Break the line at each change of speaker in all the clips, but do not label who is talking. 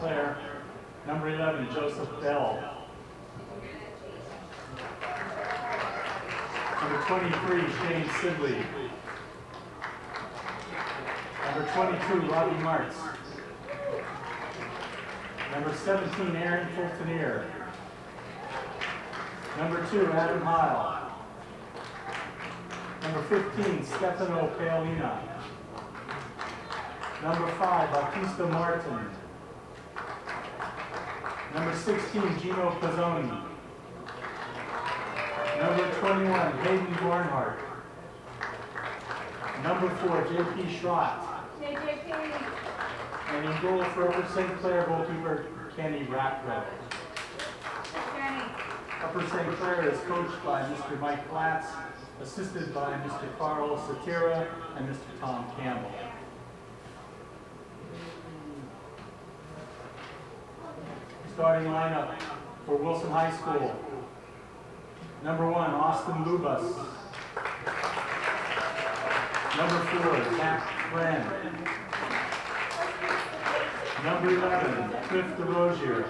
Clair. Number 11, Joseph Bell. Number 23, Shane Sibley. Number 22, Robbie Martz. Number 17, Aaron Fultonier. Number 2, Adam Heil. Number 15, Stefano Paolina. Number 5, Bautista Martin. Number 16, Gino Pizzoni. Number 21, Hayden Barnhart. Number 4, J.P. Schrott. And in goal for Upper St. Clair goalkeeper Kenny Ratko. Upper St. Clair is coached by Mr. Mike Platz, assisted by Mr. Carl Satira and Mr. Tom Campbell. Starting lineup for Wilson High School. Number 1, Austin Lubas. Number 4, Zach Friend. Number 11, Cliff DeRozier.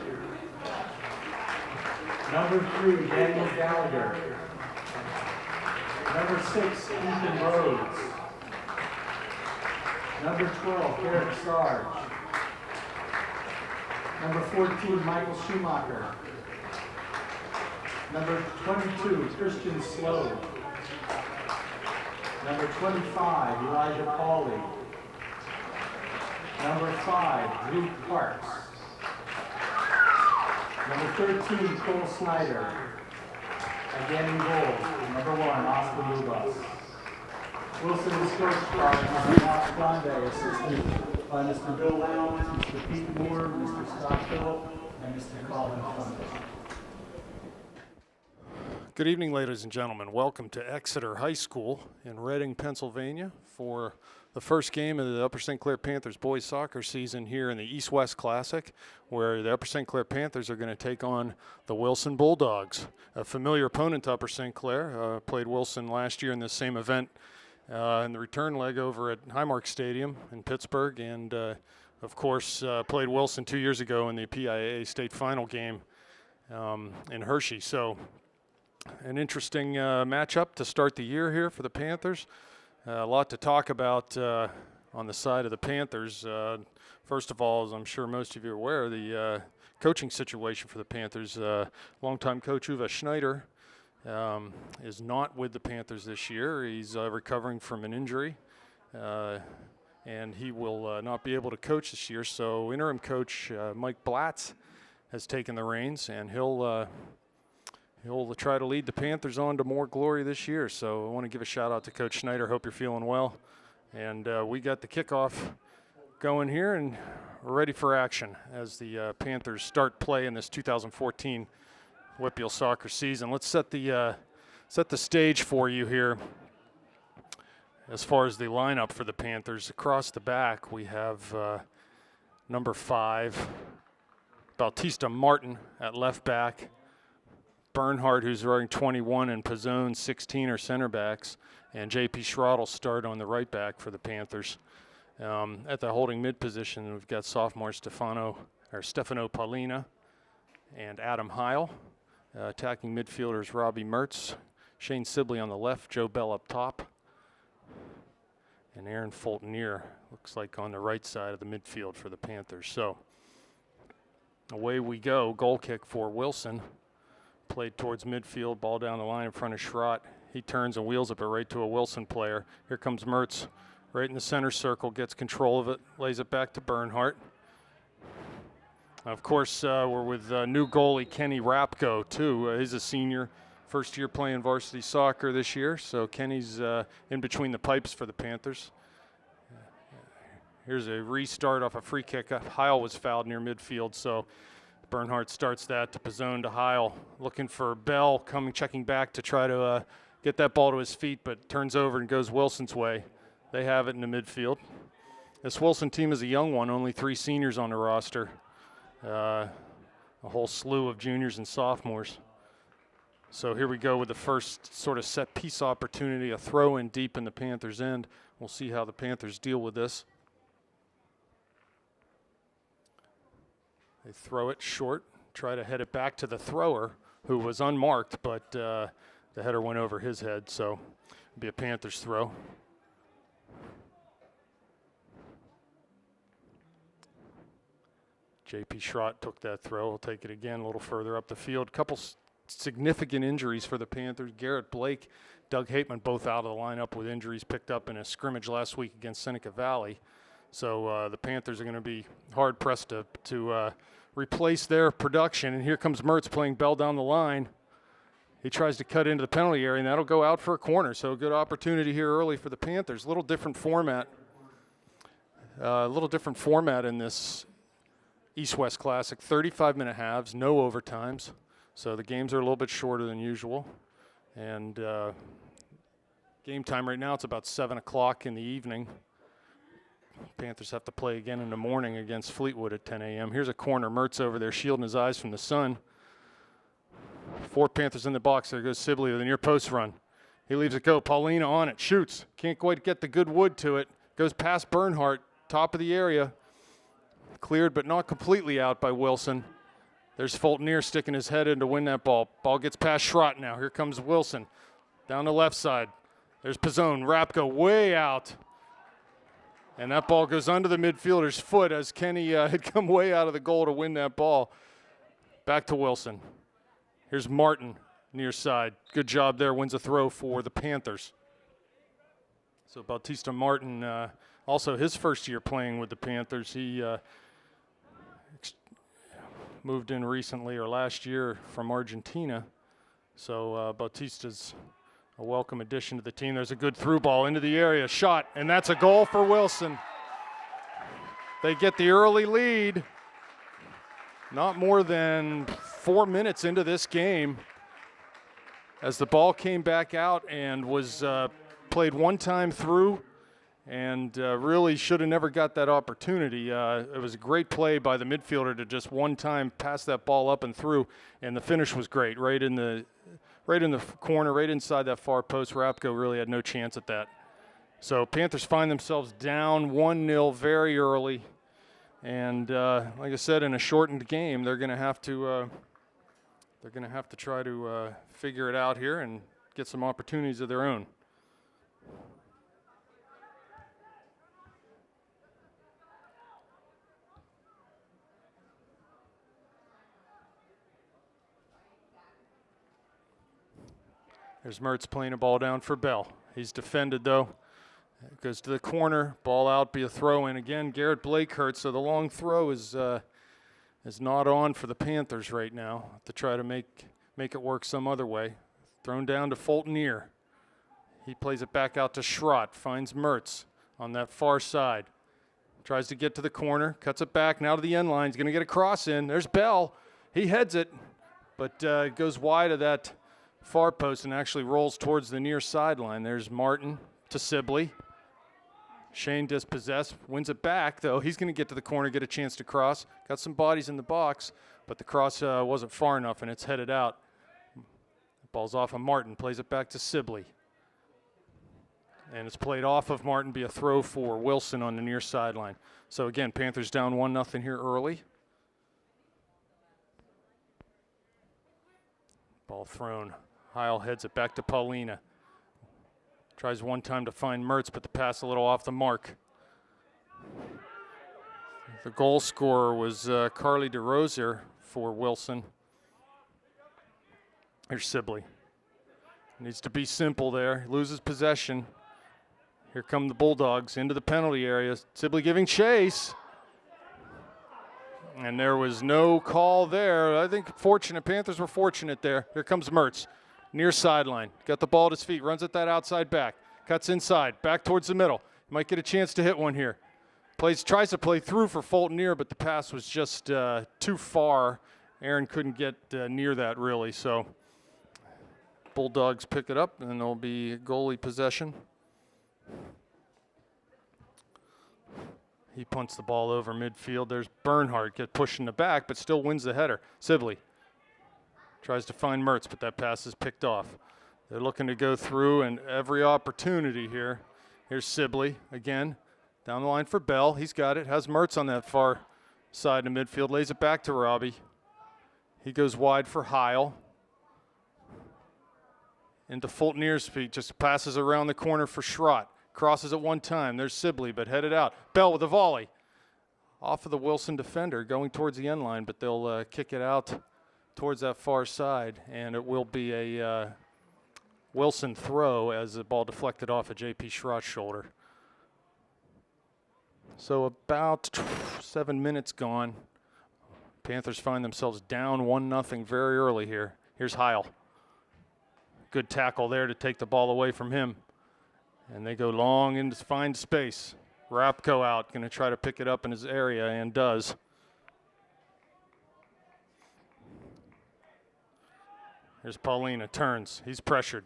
Number 3, Daniel Gallagher. Number 6, Ethan Rhodes. Number 12, Eric Sarge. Number 14, Michael Schumacher. Number 22, Christian Slow. Number 25, Elijah Pauley. Number 5, Luke Parks. Number 13, Cole Snyder. Again in goal, number 1, Austin Lubas. Wilson is coached by Mr. Mark Blonde, assisted by Mr. Bill Lowndes, Mr. Pete Moore, Mr. Scott Phillip, and Mr. Colin Funday.
Good evening, ladies and gentlemen. Welcome to Exeter High School in Reading, Pennsylvania for the first game of the Upper St. Clair Panthers boys soccer season here in the East-West Classic, where the Upper St. Clair Panthers are going to take on the Wilson Bulldogs, a familiar opponent to Upper St. Clair. Played Wilson last year in this same event in the return leg over at Highmark Stadium in Pittsburgh, and of course played Wilson 2 years ago in the PIAA state final game in Hershey. So an interesting matchup to start the year here for the Panthers. A lot to talk about on the side of the Panthers. First of all, as I'm sure most of you are aware, the coaching situation for the Panthers. Longtime coach Uwe Schneider is not with the Panthers this year. He's recovering from an injury, and he will not be able to coach this year. So interim coach Mike Blatz has taken the reins, and he'll try to lead the Panthers on to more glory this year. So I want to give a shout out to Coach Schneider. Hope you're feeling well. And we got the kickoff going here, and we're ready for action as the Panthers start play in this 2014 Whitfield soccer season. Let's set the stage for you here. As far as the lineup for the Panthers, across the back we have number 5, Bautista Martin at left back. Bernhardt, who's wearing 21, and Pizzone, 16, are center backs, and J.P. Schrott will start on the right back for the Panthers. At the holding mid position, we've got sophomore Stefano Paolina and Adam Heil. Attacking midfielders Robbie Mertz, Shane Sibley on the left, Joe Bell up top, and Aaron Fultonier looks like on the right side of the midfield for the Panthers. So away we go. Goal kick for Wilson. Played towards midfield, ball down the line in front of Schrott. He turns and wheels it right to a Wilson player. Here comes Mertz, right in the center circle, gets control of it, lays it back to Bernhardt. Of course, we're with new goalie Kenny Rapko, too. He's a senior, first year playing varsity soccer this year, so Kenny's in between the pipes for the Panthers. Here's a restart off a free kick. Heil was fouled near midfield, so Bernhardt starts that to Pizzone to Heil, looking for Bell, checking back to try to get that ball to his feet, but turns over and goes Wilson's way. They have it in the midfield. This Wilson team is a young one, only 3 seniors on the roster. A whole slew of juniors and sophomores. So here we go with the first sort of set piece opportunity, a throw in deep in the Panthers' end. We'll see how the Panthers deal with this. They throw it short, try to head it back to the thrower, who was unmarked, but the header went over his head, so it'll be a Panthers throw. J.P. Schrott took that throw. He'll take it again a little further up the field. Couple significant injuries for the Panthers. Garrett Blake, Doug Hateman, both out of the lineup with injuries picked up in a scrimmage last week against Seneca Valley. So the Panthers are going to be hard-pressed to replace their production. And here comes Mertz playing Bell down the line. He tries to cut into the penalty area, and that'll go out for a corner. So a good opportunity here early for the Panthers. A little different format. In this East-West Classic. 35-minute halves, no overtimes. So the games are a little bit shorter than usual. And game time right now, it's about 7 o'clock in the evening. Panthers have to play again in the morning against Fleetwood at 10 a.m. Here's a corner. Mertz over there shielding his eyes from the sun. 4 Panthers in the box. There goes Sibley with a near post run. He leaves it go. Paulina on it. Shoots. Can't quite get the good wood to it. Goes past Bernhardt. Top of the area. Cleared but not completely out by Wilson. There's Fultonier sticking his head in to win that ball. Ball gets past Schrott now. Here comes Wilson. Down the left side. There's Pizzone. Rapko way out. And that ball goes under the midfielder's foot as Kenny had come way out of the goal to win that ball. Back to Wilson. Here's Martin near side. Good job there. Wins a throw for the Panthers. So Bautista Martin, also his first year playing with the Panthers. He moved in recently or last year from Argentina. So Bautista's a welcome addition to the team. There's a good through ball into the area. Shot, and that's a goal for Wilson. They get the early lead. Not more than 4 minutes into this game as the ball came back out and was played one time through and really should have never got that opportunity. It was a great play by the midfielder to just one time pass that ball up and through, and the finish was great, right in the corner, right inside that far post. Rapko really had no chance at that. So Panthers find themselves down 1-0 very early, and like I said, in a shortened game, they're going to have to try to figure it out here and get some opportunities of their own. There's Mertz playing a ball down for Bell. He's defended, though. It goes to the corner. Ball out, be a throw-in. Again, Garrett Blake hurt, so the long throw is not on for the Panthers right now to try to make it work some other way. Thrown down to Fultonier. He plays it back out to Schrott. Finds Mertz on that far side. Tries to get to the corner. Cuts it back now to the end line. He's going to get a cross in. There's Bell. He heads it, but it goes wide of that far post and actually rolls towards the near sideline. There's Martin to Sibley. Shane dispossessed, wins it back, though. He's going to get to the corner, get a chance to cross. Got some bodies in the box, but the cross wasn't far enough, and it's headed out. Ball's off of Martin, plays it back to Sibley. And it's played off of Martin, be a throw for Wilson on the near sideline. So again, Panthers down 1-0 here early. Ball thrown. Heil heads it back to Paulina. Tries one time to find Mertz, but the pass a little off the mark. The goal scorer was Carly DeRosier for Wilson. Here's Sibley. Needs to be simple there. Loses possession. Here come the Bulldogs into the penalty area. Sibley giving chase. And there was no call there. I think Panthers were fortunate there. Here comes Mertz. Near sideline. Got the ball at his feet. Runs at that outside back. Cuts inside. Back towards the middle. Might get a chance to hit one here. Tries to play through for Fultonier, but the pass was just too far. Aaron couldn't get near that really. So Bulldogs pick it up, and there'll be goalie possession. He punts the ball over midfield. There's Bernhardt, get pushed in the back, but still wins the header. Sibley tries to find Mertz, but that pass is picked off. They're looking to go through, and every opportunity here. Here's Sibley again, down the line for Bell. He's got it, has Mertz on that far side to midfield, lays it back to Robbie. He goes wide for Heil. Into Fultonier's feet, just passes around the corner for Schrott. Crosses at one time. There's Sibley, but headed out. Bell with a volley. Off of the Wilson defender, going towards the end line, but they'll kick it out towards that far side, and it will be a Wilson throw as the ball deflected off of J.P. Schrott's shoulder. So about 7 minutes gone. Panthers find themselves down 1-0 very early here. Here's Heil. Good tackle there to take the ball away from him. And they go long into find space. Rapko out, going to try to pick it up in his area, and does. Here's Paulina, turns. He's pressured.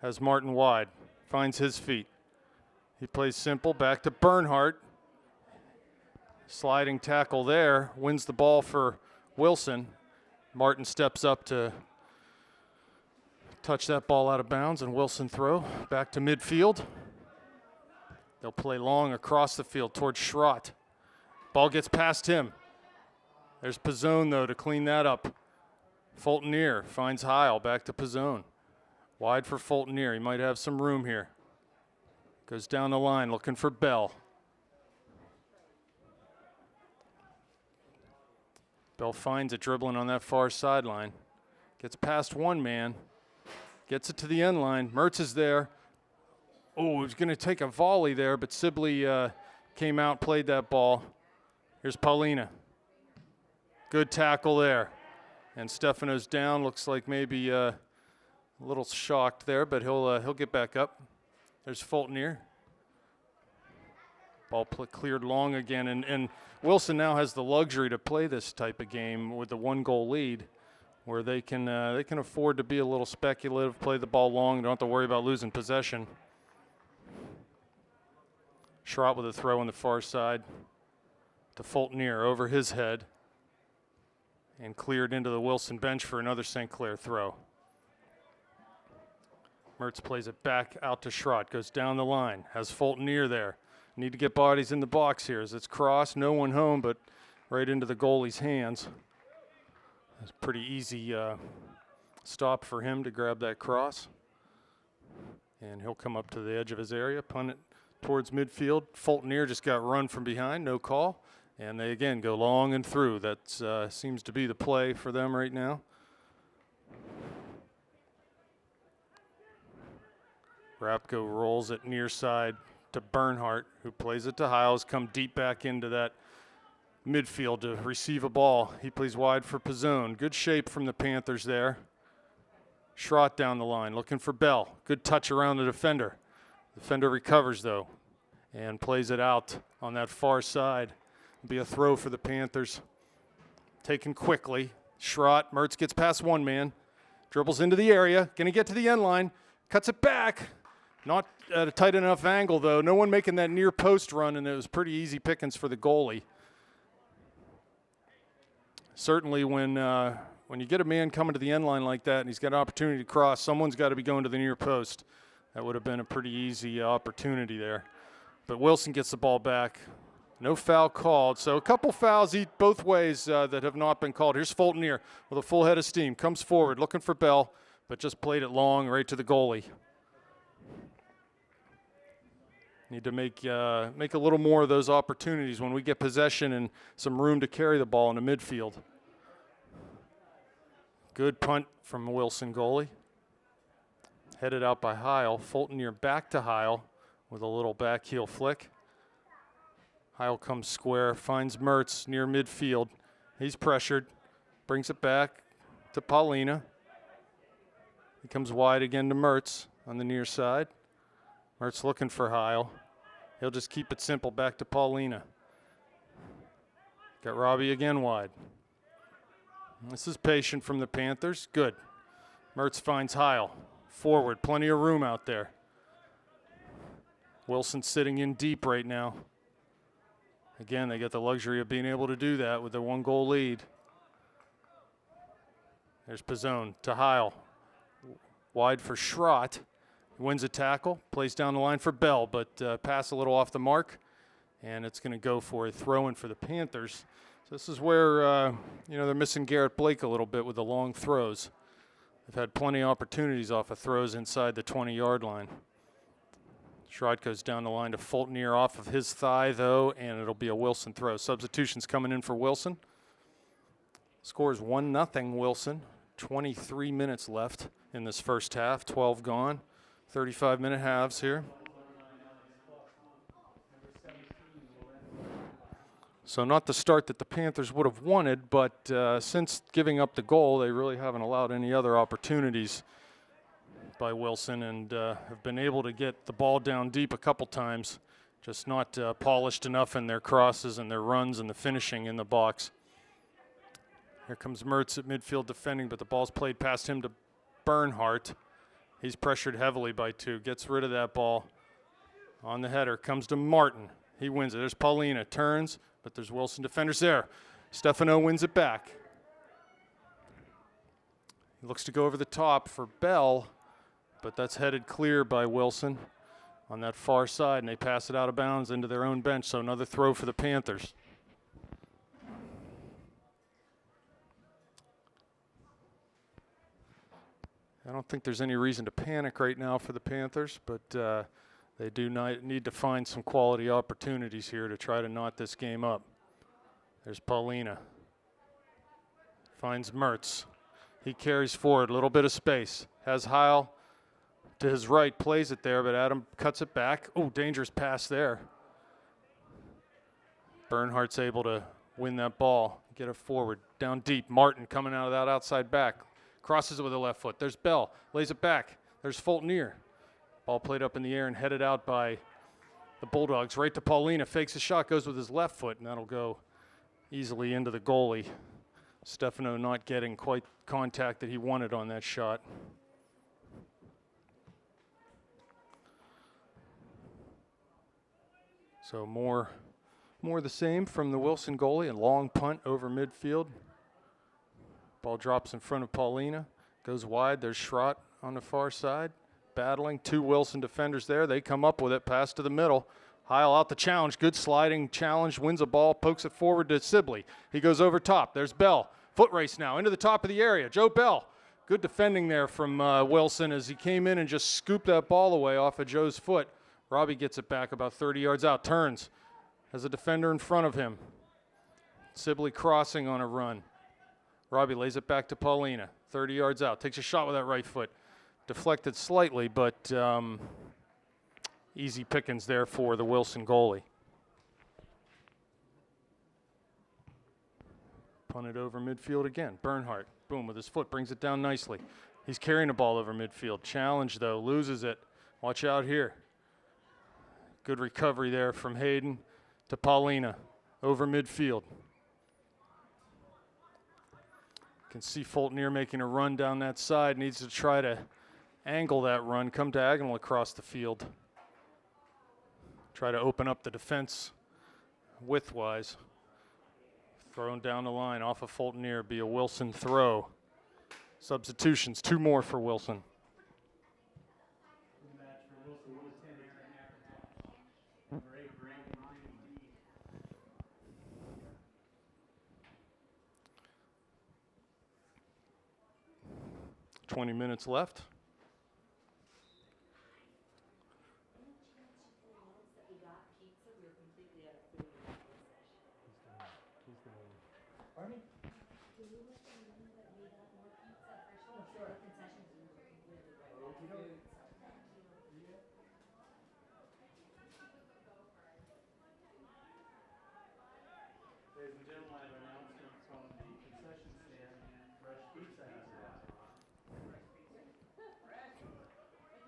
Has Martin wide. Finds his feet. He plays simple, back to Bernhardt. Sliding tackle there, wins the ball for Wilson. Martin steps up to touch that ball out of bounds, and Wilson throw back to midfield. They'll play long across the field towards Schrott. Ball gets past him. There's Pizzone, though, to clean that up. Fultonier finds Heil, back to Pizzone. Wide for Fultonier. He might have some room here. Goes down the line looking for Bell. Bell finds it dribbling on that far sideline. Gets past one man. Gets it to the end line. Mertz is there. Oh, he was going to take a volley there, but Sibley came out, played that ball. Here's Paulina. Good tackle there. And Stefano's down. Looks like maybe a little shocked there, but he'll get back up. There's Fultonier. Ball cleared long again, and Wilson now has the luxury to play this type of game with the 1-goal lead, where they can afford to be a little speculative, play the ball long, don't have to worry about losing possession. Schrott with a throw on the far side to Fultonier over his head, and cleared into the Wilson bench for another St. Clair throw. Mertz plays it back out to Schrott, goes down the line, has Fultonier there. Need to get bodies in the box here as it's crossed. No one home, but right into the goalie's hands. It's a pretty easy stop for him to grab that cross. And he'll come up to the edge of his area, punt it towards midfield. Fultonier just got run from behind, no call. And they again go long and through. That seems to be the play for them right now. Rapko rolls it near side to Bernhardt, who plays it to Hiles, come deep back into that midfield to receive a ball. He plays wide for Pizzone. Good shape from the Panthers there. Schrott down the line, looking for Bell. Good touch around the defender. Defender recovers, though, and plays it out on that far side. It'll be a throw for the Panthers. Taken quickly. Schrott, Mertz gets past one man. Dribbles into the area, going to get to the end line. Cuts it back. Not at a tight enough angle, though. No one making that near post run, and it was pretty easy pickings for the goalie. Certainly when you get a man coming to the end line like that and he's got an opportunity to cross, someone's got to be going to the near post. That would have been a pretty easy opportunity there. But Wilson gets the ball back. No foul called. So a couple fouls both ways that have not been called. Here's Fultonier with a full head of steam. Comes forward looking for Bell, but just played it long right to the goalie. Need to make a little more of those opportunities when we get possession and some room to carry the ball in the midfield. Good punt from Wilson goalie. Headed out by Heil. Fultonier back to Heil with a little back heel flick. Heil comes square, finds Mertz near midfield. He's pressured, brings it back to Paulina. He comes wide again to Mertz on the near side. Mertz looking for Heil. He'll just keep it simple back to Paulina. Got Robbie again wide. This is patient from the Panthers. Good. Mertz finds Heil. Forward, plenty of room out there. Wilson sitting in deep right now. Again, they get the luxury of being able to do that with their 1-goal lead. There's Pizzone to Heil. Wide for Schrott. Wins a tackle, plays down the line for Bell, but pass a little off the mark, and it's going to go for a throw-in for the Panthers. So this is where, they're missing Garrett Blake a little bit with the long throws. They've had plenty of opportunities off of throws inside the 20-yard line. Schrod goes down the line to Fultonier off of his thigh, though, and it'll be a Wilson throw. Substitutions coming in for Wilson. Score is 1-0 Wilson. 23 minutes left in this first half, 12 gone. 35-minute halves here. So not the start that the Panthers would have wanted, but since giving up the goal, they really haven't allowed any other opportunities by Wilson, and have been able to get the ball down deep a couple times, just not polished enough in their crosses and their runs and the finishing in the box. Here comes Mertz at midfield defending, but the ball's played past him to Bernhardt. He's pressured heavily by two, gets rid of that ball on the header, comes to Martin. He wins it. There's Paulina, turns, but there's Wilson defenders there. Stefano wins it back. He looks to go over the top for Bell, but that's headed clear by Wilson on that far side, and they pass it out of bounds into their own bench, so another throw for the Panthers. I don't think there's any reason to panic right now for the Panthers, but they do need to find some quality opportunities here to try to knot this game up. There's Paulina. Finds Mertz. He carries forward, a little bit of space. Has Heil to his right, plays it there, but Adam cuts it back. Oh, dangerous pass there. Bernhardt's able to win that ball, get it forward, down deep. Martin coming out of that outside back. Crosses it with the left foot. There's Bell, lays it back. There's Fultonier. Ball played up in the air and headed out by the Bulldogs. Right to Paulina, fakes a shot, goes with his left foot, and that'll go easily into the goalie. Stefano not getting quite contact that he wanted on that shot. So more the same from the Wilson goalie. A long punt over midfield. Ball drops in front of Paulina. Goes wide. There's Schrott on the far side. Battling. Two Wilson defenders there. They come up with it. Pass to the middle. Heil out the challenge. Good sliding challenge. Wins a ball. Pokes it forward to Sibley. He goes over top. There's Bell. Foot race now into the top of the area. Joe Bell. Good defending there from Wilson as he came in and just scooped that ball away off of Joe's foot. Robbie gets it back about 30 yards out. Turns. Has a defender in front of him. Sibley crossing on a run. Robbie lays it back to Paulina. 30 yards out. Takes a shot with that right foot. Deflected slightly, but easy pickings there for the Wilson goalie. Punted over midfield again. Bernhardt, boom, with his foot, brings it down nicely. He's carrying the ball over midfield. Challenge, though, loses it. Watch out here. Good recovery there from Hayden to Paulina over midfield. Can see Fultonier making a run down that side. Needs to try to angle that run, come diagonal across the field. Try to open up the defense width-wise. Thrown down the line off of Fultonier, be a Wilson throw. Substitutions, two more for Wilson. 20 minutes left.
Ladies and gentlemen, I have an announcement from the concession stand. Fresh pizza has arrived.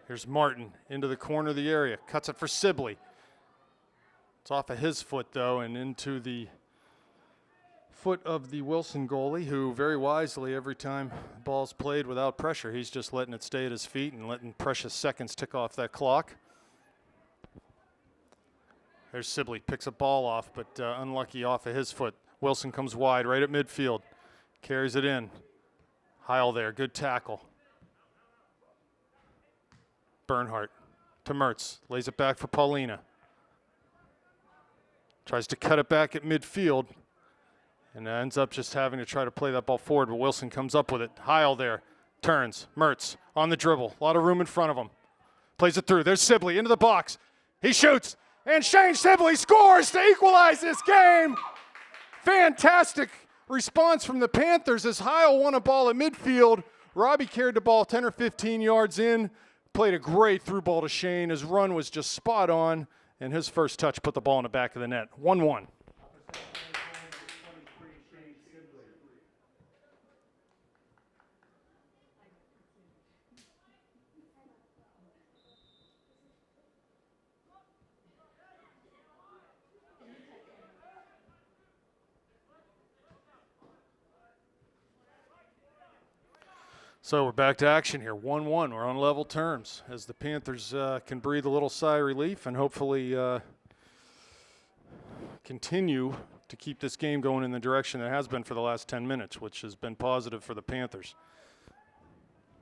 Here's Martin into the corner of the area. Cuts it for Sibley. It's off of his foot, though, and into the foot of the Wilson goalie, who very wisely, every time the ball's played without pressure, he's just letting it stay at his feet and letting precious seconds tick off that clock. There's Sibley, picks a ball off, but unlucky off of his foot. Wilson comes wide, right at midfield. Carries it in. Heil there, good tackle. Bernhardt to Mertz, lays it back for Paulina. Tries to cut it back at midfield. and ends up just having to try to play that ball forward, but Wilson comes up with it. Heil there, turns, Mertz on the dribble, a lot of room in front of him. Plays it through, there's Sibley into the box. He shoots, and Shane Sibley scores to equalize this game. Fantastic response from the Panthers as Heil won a ball at midfield. Robbie carried the ball 10 or 15 yards in, played a great through ball to Shane. His run was just spot on, and his first touch put the ball in the back of the net. 1-1. So we're back to action here, 1-1. We're on level terms as the Panthers can breathe a little sigh of relief and hopefully continue to keep this game going in the direction it has been for the last 10 minutes, which has been positive for the Panthers.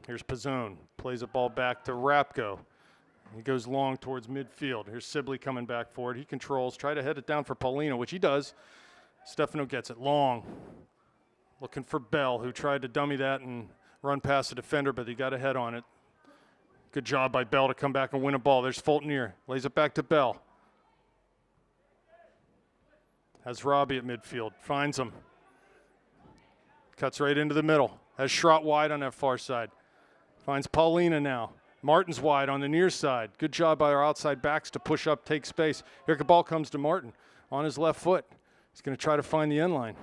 Here's Pizzone, plays the ball back to Rapko. He goes long towards midfield. Here's Sibley coming back forward. He controls, try to head it down for Paulino, which he does. Stefano gets it long. Looking for Bell, who tried to dummy that and run past the defender, but he got a head on it. Good job by Bell to come back and win a ball. There's Fultonier. Lays it back to Bell. Has Robbie at midfield. Finds him. Cuts right into the middle. Has Schrott wide on that far side. Finds Paulina now. Martin's wide on the near side. Good job by our outside backs to push up, take space. Here the ball comes to Martin on his left foot. He's going to try to find the end line.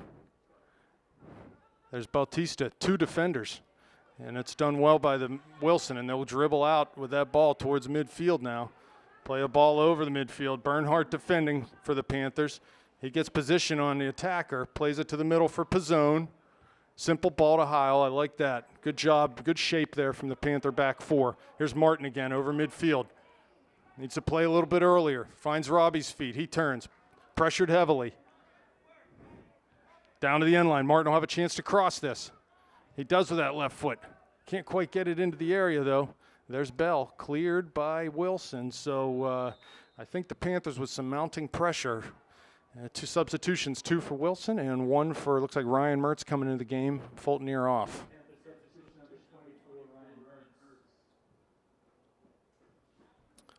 There's Bautista, two defenders. And it's done well by the Wilson, and they'll dribble out with that ball towards midfield now. Play a ball over the midfield. Bernhardt defending for the Panthers. He gets position on the attacker, plays it to the middle for Pizzone. Simple ball to Heil. I like that. Good job, good shape there from the Panther back four. Here's Martin again over midfield. Needs to play a little bit earlier. Finds Robbie's feet. He turns. Pressured heavily. Down to the end line. Martin will have a chance to cross this. He does with that left foot. Can't quite get it into the area, though. There's Bell, cleared by Wilson. So I think the Panthers with some mounting pressure. Two substitutions, two for Wilson and one for, looks like Ryan Mertz coming into the game. Fultonier off.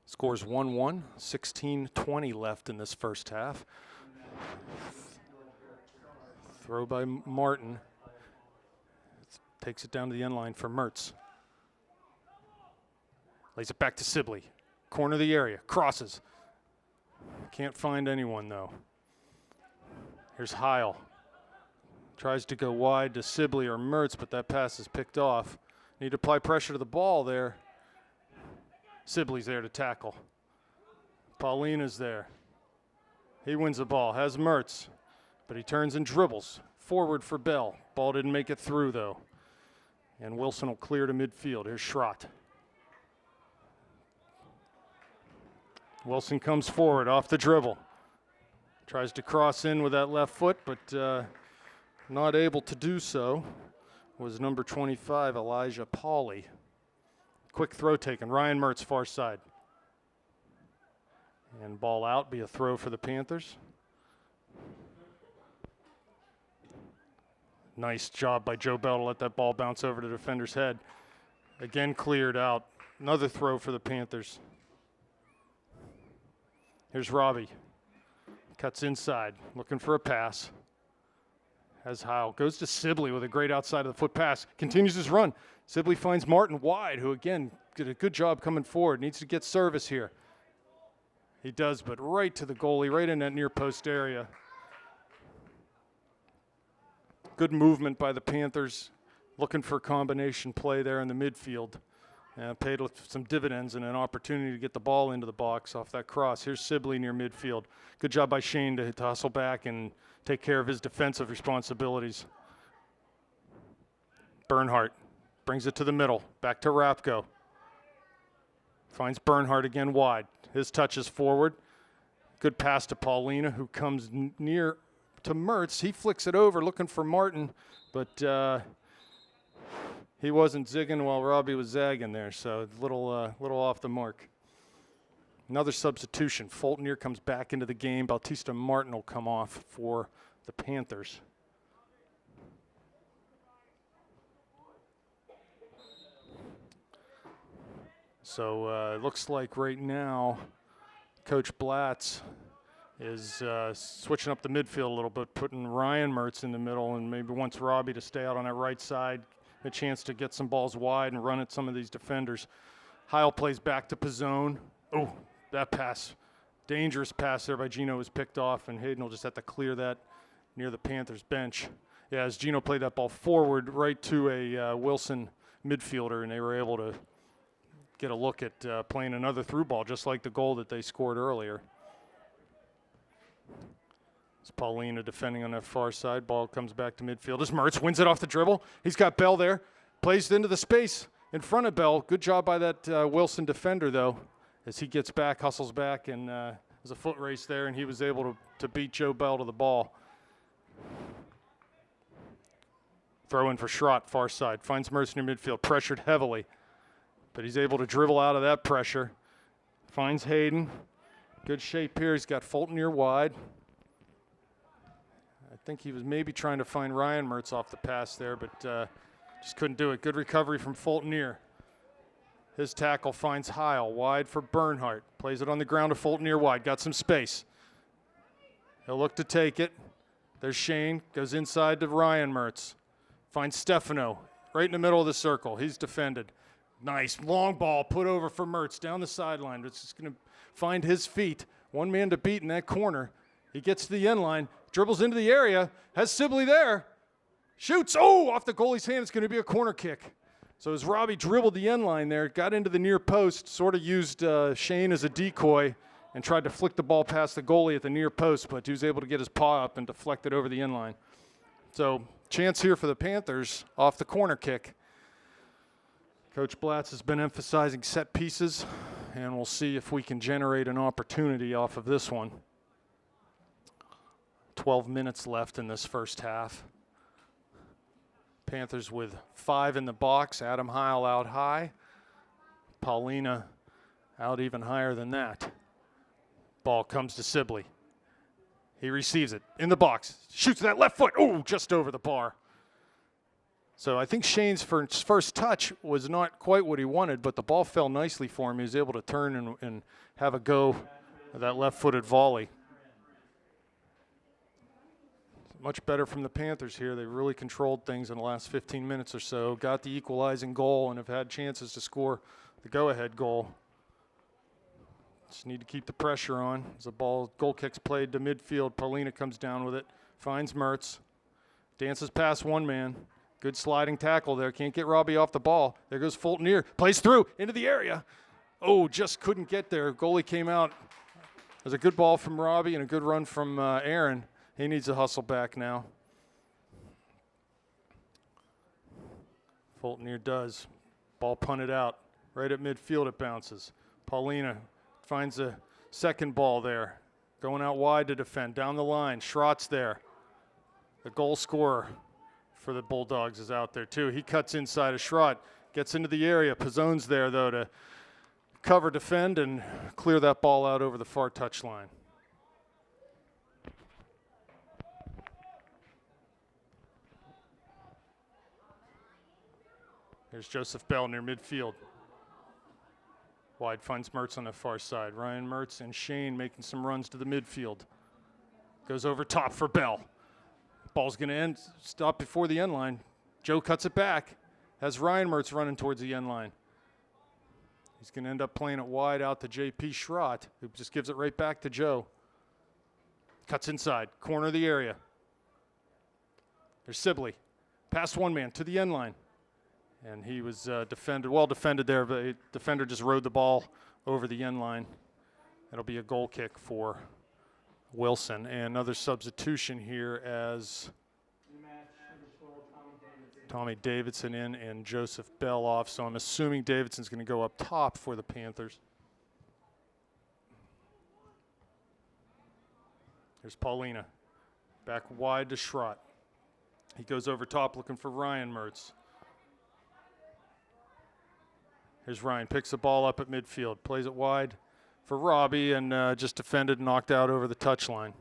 Scores 1-1, 16:20 left in this first half. Throw by Martin. Takes it down to the end line for Mertz. Lays it back to Sibley. Corner of the area. Crosses. Can't find anyone, though. Here's Heil. Tries to go wide to Sibley or Mertz, but that pass is picked off. Need to apply pressure to the ball there. Sibley's there to tackle. Paulina's there. He wins the ball. Has Mertz, but he turns and dribbles. Forward for Bell. Ball didn't make it through, though. And Wilson will clear to midfield. Here's Schrott. Wilson comes forward off the dribble. Tries to cross in with that left foot, but not able to do so. Was number 25, Elijah Pauley. Quick throw taken. Ryan Mertz, far side. And ball out, be a throw for the Panthers. Nice job by Joe Bell to let that ball bounce over the defender's head. Again cleared out. Another throw for the Panthers. Here's Robbie. Cuts inside, looking for a pass. Has Heil. Goes to Sibley with a great outside of the foot pass. Continues his run. Sibley finds Martin wide, who again did a good job coming forward. Needs to get service here. He does, but right to the goalie, right in that near post area. Good movement by the Panthers, looking for combination play there in the midfield. Paid some dividends and an opportunity to get the ball into the box off that cross. Here's Sibley near midfield. Good job by Shane to hustle back and take care of his defensive responsibilities. Bernhardt brings it to the middle, back to Rapko. Finds Bernhardt again wide. His touch is forward. Good pass to Paulina, who comes near to Mertz. He flicks it over, looking for Martin, but he wasn't zigging while Robbie was zagging there, so a little off the mark. Another substitution. Fultonier comes back into the game. Bautista Martin will come off for the Panthers. So it looks like right now Coach Blatz is switching up the midfield a little bit, putting Ryan Mertz in the middle, and maybe wants Robbie to stay out on that right side, a chance to get some balls wide and run at some of these defenders. Heil plays back to Pizzone. Oh, that pass. Dangerous pass there by Gino was picked off, and Hayden will just have to clear that near the Panthers bench. Yeah, as Gino played that ball forward right to a Wilson midfielder, and they were able to get a look at playing another through ball, just like the goal that they scored earlier. It's Paulina defending on that far side. Ball comes back to midfield. As Mertz wins it off the dribble. He's got Bell there. Plays it into the space in front of Bell. Good job by that Wilson defender, though, as he gets back, hustles back, and there's a foot race there, and he was able to beat Joe Bell to the ball. Throw in for Schrott, far side. Finds Mertz near midfield, pressured heavily, but he's able to dribble out of that pressure. Finds Hayden. Good shape here. He's got Fulton near wide. I think he was maybe trying to find Ryan Mertz off the pass there, but just couldn't do it. Good recovery from Fulton near. His tackle finds Heil, wide for Bernhardt. Plays it on the ground to Fulton near wide. Got some space. He'll look to take it. There's Shane. Goes inside to Ryan Mertz. Finds Stefano right in the middle of the circle. He's defended. Nice long ball put over for Mertz down the sideline. It's just going to find his feet. One man to beat in that corner. He gets to the end line, dribbles into the area, has Sibley there, shoots. Oh, off the goalie's hand. It's going to be a corner kick. So as Robbie dribbled the end line there, got into the near post, sort of used Shane as a decoy and tried to flick the ball past the goalie at the near post, but he was able to get his paw up and deflect it over the end line. So chance here for the Panthers off the corner kick. Coach Blatz has been emphasizing set pieces, and we'll see if we can generate an opportunity off of this one. 12 minutes left in this first half. Panthers with 5 in the box. Adam Heil out high. Paulina out even higher than that. Ball comes to Sibley. He receives it in the box. Shoots that left foot. Oh, just over the bar. So I think Shane's first touch was not quite what he wanted, but the ball fell nicely for him. He was able to turn and have a go at that left-footed volley. Much better from the Panthers here. They really controlled things in the last 15 minutes or so, got the equalizing goal, and have had chances to score the go-ahead goal. Just need to keep the pressure on. As the goal kick's played to midfield, Paulina comes down with it, finds Mertz, dances past one man. Good sliding tackle there. Can't get Robbie off the ball. There goes Fulton here. Plays through into the area. Oh, just couldn't get there. Goalie came out. There's a good ball from Robbie and a good run from Aaron. He needs to hustle back now. Fulton here does. Ball punted out. Right at midfield it bounces. Paulina finds a second ball there. Going out wide to defend. Down the line. Schrott's there. The goal scorer for the Bulldogs is out there too. He cuts inside of Schrott. Gets into the area. Pizzone's there though to cover, defend, and clear that ball out over the far touchline. Here's Joseph Bell near midfield. Wide finds Mertz on the far side. Ryan Mertz and Shane making some runs to the midfield. Goes over top for Bell. Ball's going to stop before the end line. Joe cuts it back. Has Ryan Mertz running towards the end line. He's going to end up playing it wide out to J.P. Schrott, who just gives it right back to Joe. Cuts inside, corner of the area. There's Sibley. Past one man to the end line. And he was well defended there, but the defender just rode the ball over the end line. It'll be a goal kick for Wilson. And another substitution here as Tommy Davidson in and Joseph Bell off. So I'm assuming Davidson's going to go up top for the Panthers. Here's Paulina. Back wide to Schrott. He goes over top looking for Ryan Mertz. Here's Ryan, picks the ball up at midfield, plays it wide for Robbie, and just defended and knocked out over the touchline.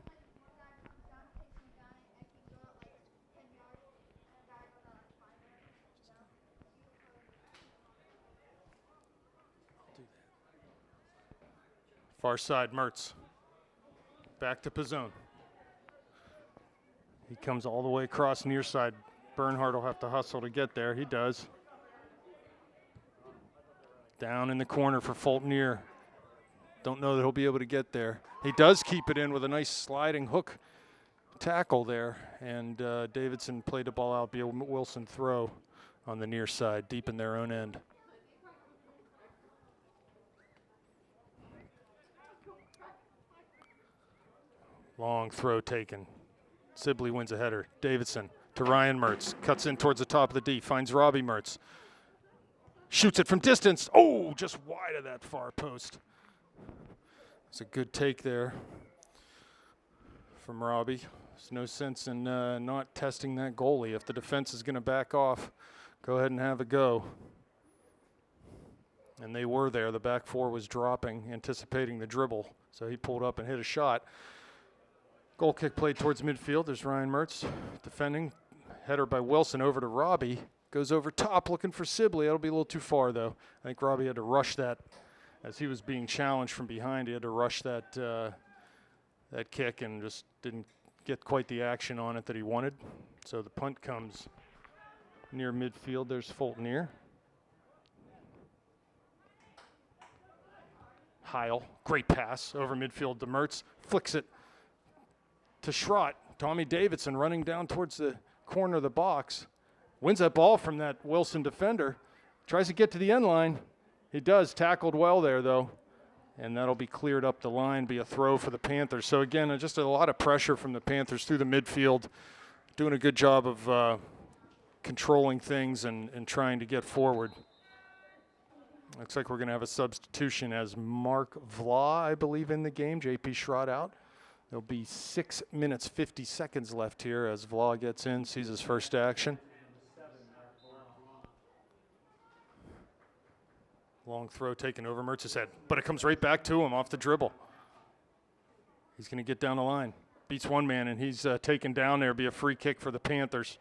Far side, Mertz. Back to Pizzone. He comes all the way across near side. Bernhardt will have to hustle to get there. He does. Down in the corner for Fultonier. Don't know that he'll be able to get there. He does keep it in with a nice sliding hook tackle there. And Davidson played the ball out. Be a Wilson throw on the near side, deep in their own end. Long throw taken. Sibley wins a header. Davidson to Ryan Mertz. Cuts in towards the top of the D. Finds Robbie Mertz. Shoots it from distance. Oh, just wide of that far post. It's a good take there from Robbie. There's no sense in not testing that goalie. If the defense is going to back off, go ahead and have a go. And they were there. The back four was dropping, anticipating the dribble. So he pulled up and hit a shot. Goal kick played towards midfield. There's Ryan Mertz defending. Header by Wilson over to Robbie. Goes over top looking for Sibley. That'll be a little too far, though. I think Robbie had to rush that as he was being challenged from behind. He had to rush that that kick and just didn't get quite the action on it that he wanted. So the punt comes near midfield. There's Fultonier. Heil, great pass over midfield to Mertz. Flicks it to Schrott. Tommy Davidson running down towards the corner of the box. Wins that ball from that Wilson defender. Tries to get to the end line. He does. Tackled well there, though. And that'll be cleared up the line, be a throw for the Panthers. So, again, just a lot of pressure from the Panthers through the midfield. Doing a good job of controlling things and trying to get forward. Looks like we're going to have a substitution as Mark Vla, I believe, in the game. JP Schrott out. There'll be 6 minutes, 50 seconds left here as Vla gets in, sees his first action. Long throw taken over Mertz's head, but it comes right back to him off the dribble. He's going to get down the line. Beats one man, and he's taken down there. Be a free kick for the Panthers.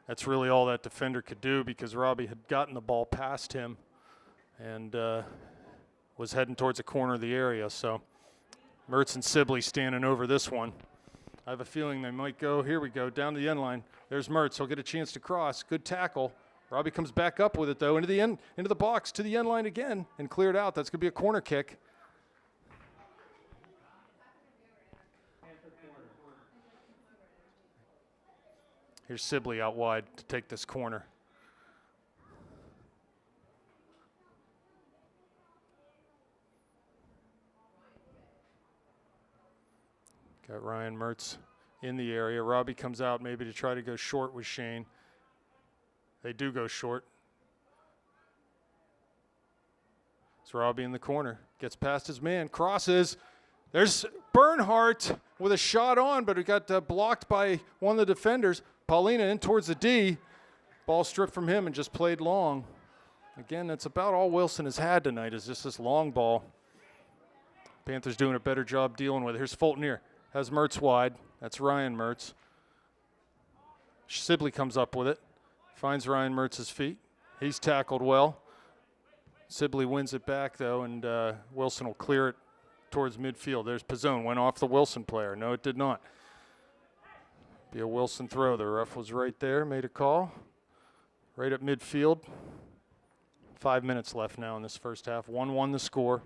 That's really all that defender could do because Robbie had gotten the ball past him and was heading towards the corner of the area. So Mertz and Sibley standing over this one. I have a feeling they might go, here we go, down to the end line. There's Mertz. He'll get a chance to cross. Good tackle. Robbie comes back up with it, though, into the box, to the end line again, and cleared out. That's going to be a corner kick. Here's Sibley out wide to take this corner. Got Ryan Mertz in the area. Robbie comes out maybe to try to go short with Shane. They do go short. It's Robbie in the corner. Gets past his man. Crosses. There's Bernhardt with a shot on, but it got blocked by one of the defenders. Paulina in towards the D. Ball stripped from him and just played long. Again, that's about all Wilson has had tonight is just this long ball. Panthers doing a better job dealing with it. Here's Fultonier. Has Mertz wide. That's Ryan Mertz. Sibley comes up with it. Finds Ryan Mertz's feet. He's tackled well. Sibley wins it back, though, and Wilson will clear it towards midfield. There's Pizzone. Went off the Wilson player. No, it did not. Be a Wilson throw. The ref was right there, made a call. Right at midfield. 5 minutes left now in this first half. 1-1 the score.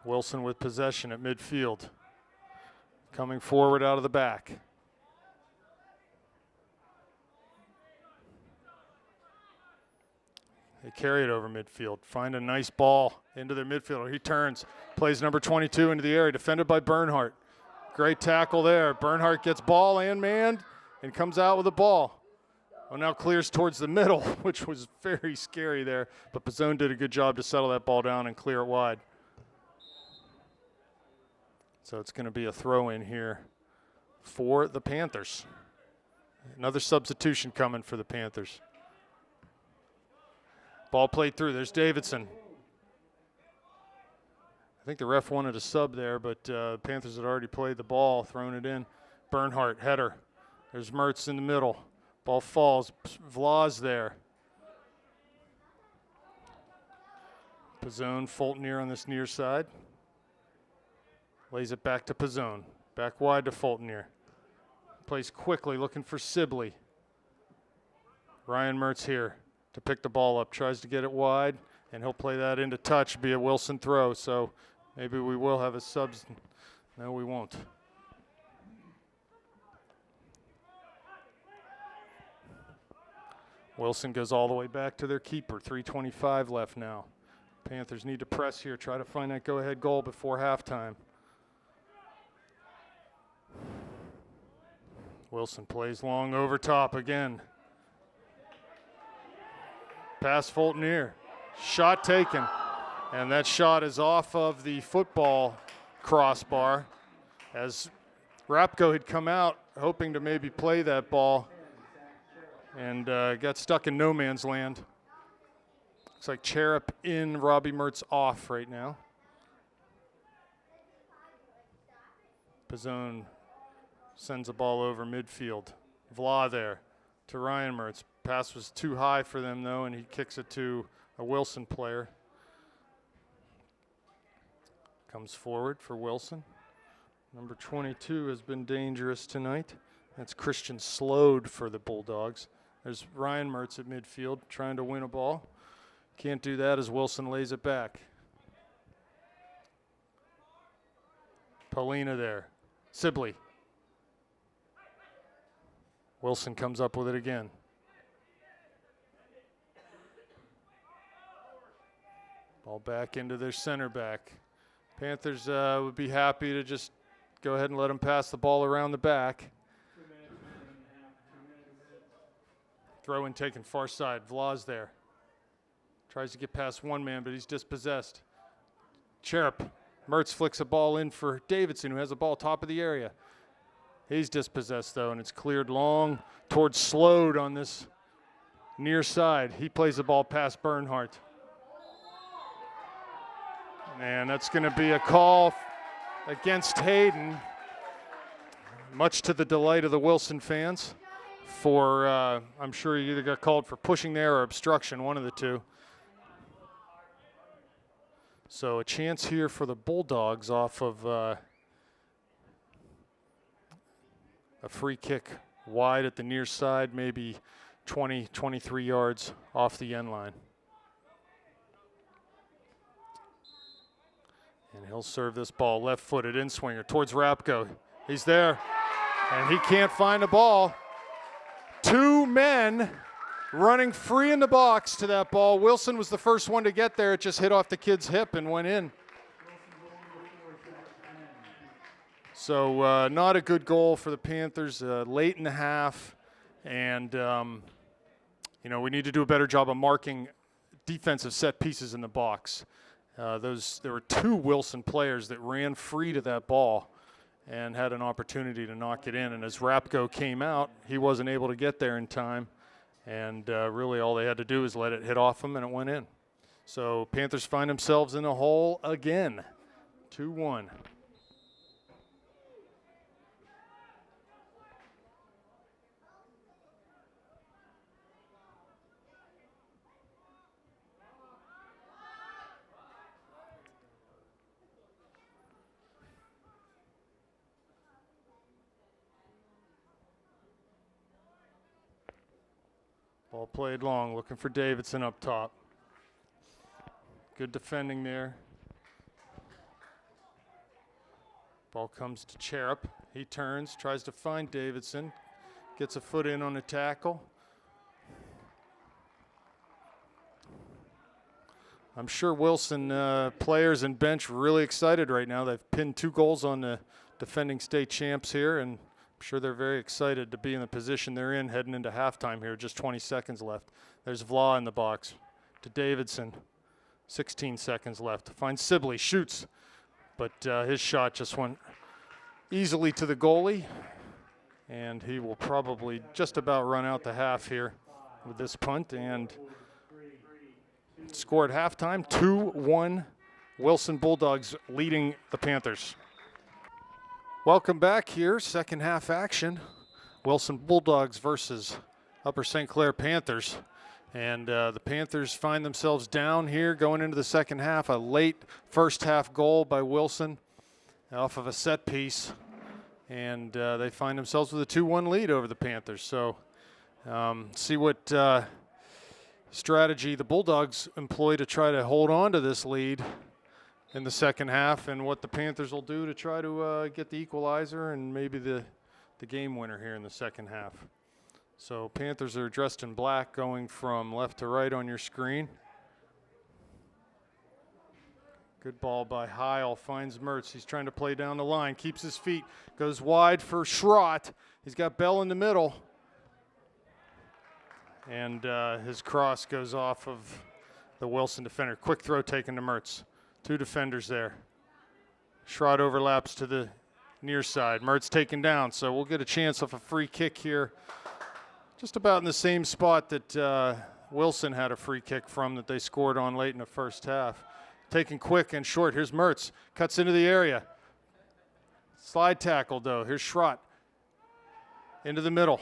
Wilson with possession at midfield. Coming forward out of the back. They carry it over midfield. Find a nice ball into their midfielder. He turns, plays number 22 into the area, defended by Bernhardt. Great tackle there. Bernhardt gets ball and manned and comes out with the ball. Well, now clears towards the middle, which was very scary there. But Pizzone did a good job to settle that ball down and clear it wide. So it's going to be a throw in here for the Panthers. Another substitution coming for the Panthers. Ball played through. There's Davidson. I think the ref wanted a sub there, but Panthers had already played the ball, thrown it in. Bernhardt, header. There's Mertz in the middle. Ball falls. Vla's there. Pizzone, Fulton here on this near side. Lays it back to Pizzone. Back wide to Fulton here. Plays quickly, looking for Sibley. Ryan Mertz here to pick the ball up. Tries to get it wide, and he'll play that into touch, be a Wilson throw. So maybe we will have a subs. No, we won't. Wilson goes all the way back to their keeper. 3:25 left now. Panthers need to press here, try to find that go-ahead goal before halftime. Wilson plays long over top again. Pass Fulton here. Shot taken. And that shot is off of the football crossbar as Rapco had come out hoping to maybe play that ball and got stuck in no man's land. Looks like Cherub in, Robbie Mertz off right now. Pizzone sends the ball over midfield. Vla there to Ryan Mertz. Pass was too high for them though, and he kicks it to a Wilson player. Comes forward for Wilson. Number 22 has been dangerous tonight. That's Christian Slode for the Bulldogs. There's Ryan Mertz at midfield trying to win a ball. Can't do that as Wilson lays it back. Paulina there. Sibley. Wilson comes up with it again. Ball back into their center back. Panthers would be happy to just go ahead and let them pass the ball around the back. Throw in taken far side. Vla's there. Tries to get past one man, but he's dispossessed. Cherub. Mertz flicks a ball in for Davidson, who has the ball top of the area. He's dispossessed, though, and it's cleared long towards Slode on this near side. He plays the ball past Bernhardt. And that's going to be a call against Hayden, much to the delight of the Wilson fans, for, I'm sure he either got called for pushing there or obstruction, one of the two. So a chance here for the Bulldogs off of a free kick wide at the near side, maybe 20, 23 yards off the end line. And he'll serve this ball left-footed in-swinger towards Rapco. He's there, and he can't find the ball. Two men running free in the box to that ball. Wilson was the first one to get there. It just hit off the kid's hip and went in. So not a good goal for the Panthers late in the half. And, you know, we need to do a better job of marking defensive set pieces in the box. There were two Wilson players that ran free to that ball and had an opportunity to knock it in. And as Rapco came out, he wasn't able to get there in time. And really all they had to do is let it hit off him, and it went in. So Panthers find themselves in a hole again, 2-1. Ball played long, looking for Davidson up top. Good defending there. Ball comes to Cherub. He turns, tries to find Davidson. Gets a foot in on a tackle. I'm sure Wilson players and bench really excited right now. They've pinned 2 goals on the defending state champs here, and I'm sure they're very excited to be in the position they're in heading into halftime here. Just 20 seconds left. There's Vla in the box to Davidson. 16 seconds left. Finds Sibley, shoots, but his shot just went easily to the goalie, and he will probably just about run out the half here with this punt and score at halftime. 2-1 Wilson Bulldogs leading the Panthers. Welcome back here, second half action. Wilson Bulldogs versus Upper St. Clair Panthers. And the Panthers find themselves down here going into the second half. A late first half goal by Wilson off of a set piece. And they find themselves with a 2-1 lead over the Panthers. So see what strategy the Bulldogs employ to try to hold on to this lead in the second half, and what the Panthers will do to try to get the equalizer and maybe the game winner here in the second half. So Panthers are dressed in black going from left to right on your screen. Good ball by Heil, finds Mertz. He's trying to play down the line, keeps his feet, goes wide for Schrott. He's got Bell in the middle. And his cross goes off of the Wilson defender. Quick throw taken to Mertz. 2 defenders there. Schrott overlaps to the near side. Mertz taken down, so we'll get a chance of a free kick here. Just about in the same spot that Wilson had a free kick from that they scored on late in the first half. Taken quick and short. Here's Mertz. Cuts into the area. Slide tackle, though. Here's Schrott. Into the middle.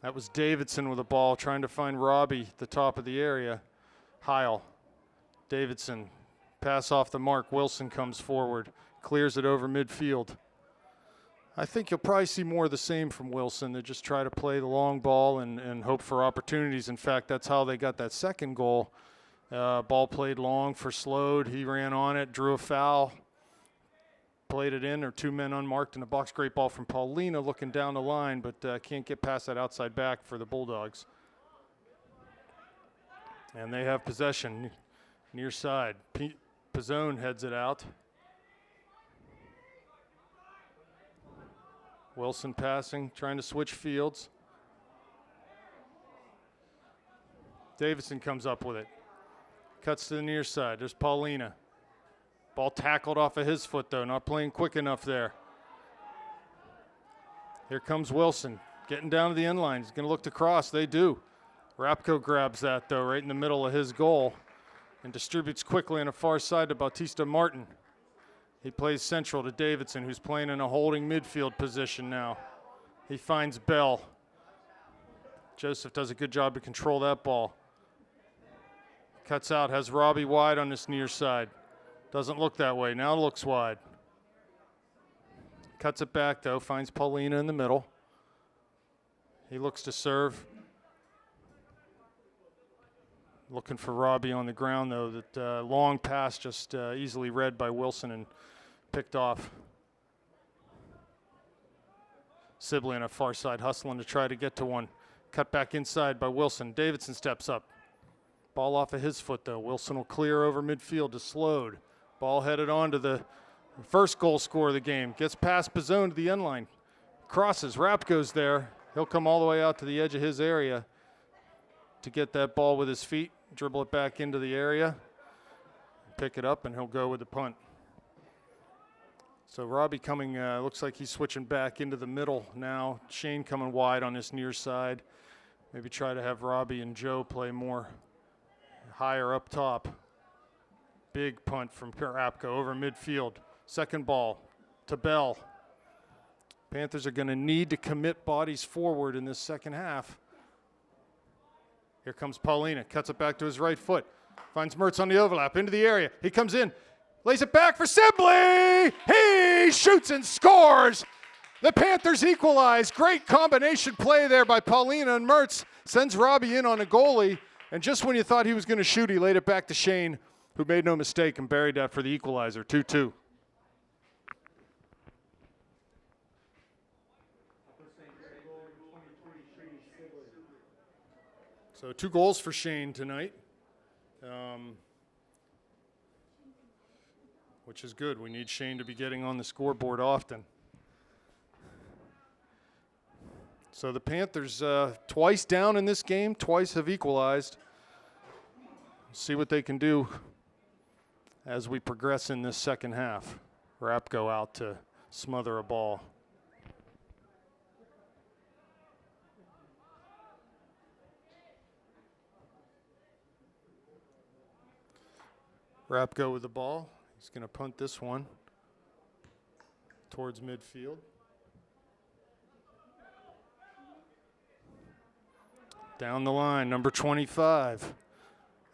That was Davidson with the ball, trying to find Robbie at the top of the area. Heil. Davidson. Pass off the mark. Wilson comes forward. Clears it over midfield. I think you'll probably see more of the same from Wilson. They just try to play the long ball and hope for opportunities. In fact, that's how they got that second goal. Ball played long for Slode. He ran on it, drew a foul, played it in. There were 2 men unmarked in the box. Great ball from Paulina looking down the line, but can't get past that outside back for the Bulldogs. And they have possession near side. Pizzone heads it out. Wilson passing, trying to switch fields. Davidson comes up with it. Cuts to the near side. There's Paulina. Ball tackled off of his foot, though. Not playing quick enough there. Here comes Wilson. Getting down to the end line. He's going to look to cross. They do. Rapko grabs that, though, right in the middle of his goal and distributes quickly on the far side to Bautista Martin. He plays central to Davidson, who's playing in a holding midfield position now. He finds Bell. Joseph does a good job to control that ball. Cuts out, has Robbie wide on this near side. Doesn't look that way, now looks wide. Cuts it back though, finds Paulina in the middle. He looks to serve. Looking for Robbie on the ground though. That long pass just easily read by Wilson and picked off. Sibley on a far side hustling to try to get to one. Cut back inside by Wilson. Davidson steps up. Ball off of his foot though. Wilson will clear over midfield to Slode. Ball headed on to the first goal scorer of the game. Gets past Pizzone to the end line. Crosses. Rapko's there. He'll come all the way out to the edge of his area to get that ball with his feet. Dribble it back into the area. Pick it up and he'll go with the punt. So Robbie coming, looks like he's switching back into the middle now. Shane coming wide on this near side. Maybe try to have Robbie and Joe play more higher up top. Big punt from Rapko over midfield. Second ball to Bell. Panthers are going to need to commit bodies forward in this second half. Here comes Paulina, cuts it back to his right foot. Finds Mertz on the overlap, into the area. He comes in, lays it back for Sibley. He shoots and scores. The Panthers equalize. Great combination play there by Paulina, and Mertz sends Robbie in on a goalie. And just when you thought he was going to shoot, he laid it back to Shane, who made no mistake and buried that for the equalizer, 2-2. So 2 goals for Shane tonight, which is good. We need Shane to be getting on the scoreboard often. So the Panthers twice down in this game, twice have equalized. See what they can do as we progress in this second half. Rapko out to smother a ball. Rapko with the ball. He's going to punt this one towards midfield. Down the line, number 25.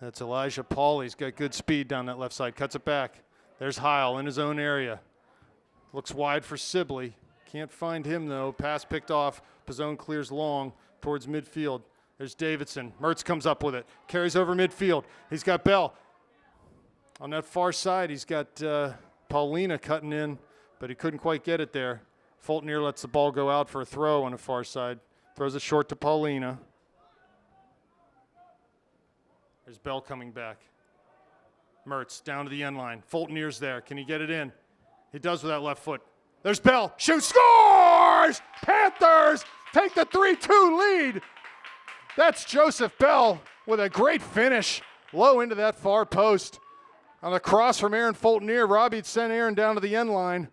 That's Elijah Pauley. He's got good speed down that left side. Cuts it back. There's Heil in his own area. Looks wide for Sibley. Can't find him, though. Pass picked off. Pizzone clears long towards midfield. There's Davidson. Mertz comes up with it. Carries over midfield. He's got Bell. On that far side, he's got Paulina cutting in, but he couldn't quite get it there. Fultonier lets the ball go out for a throw on the far side. Throws it short to Paulina. There's Bell coming back. Mertz down to the end line. Fultonier's there. Can he get it in? He does with that left foot. There's Bell. Shoots. Scores! Panthers take the 3-2 lead. That's Joseph Bell with a great finish. Low into that far post. On the cross from Aaron Fultonier, Robbie had sent Aaron down to the end line.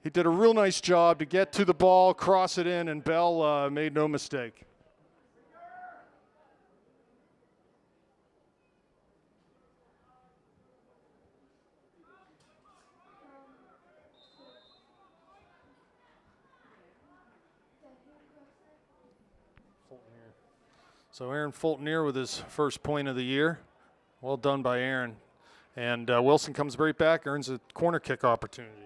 He did a real nice job to get to the ball, cross it in, and Bell made no mistake. So Aaron Fultonier with his first point of the year. Well done by Aaron. And Wilson comes right back, earns a corner kick opportunity.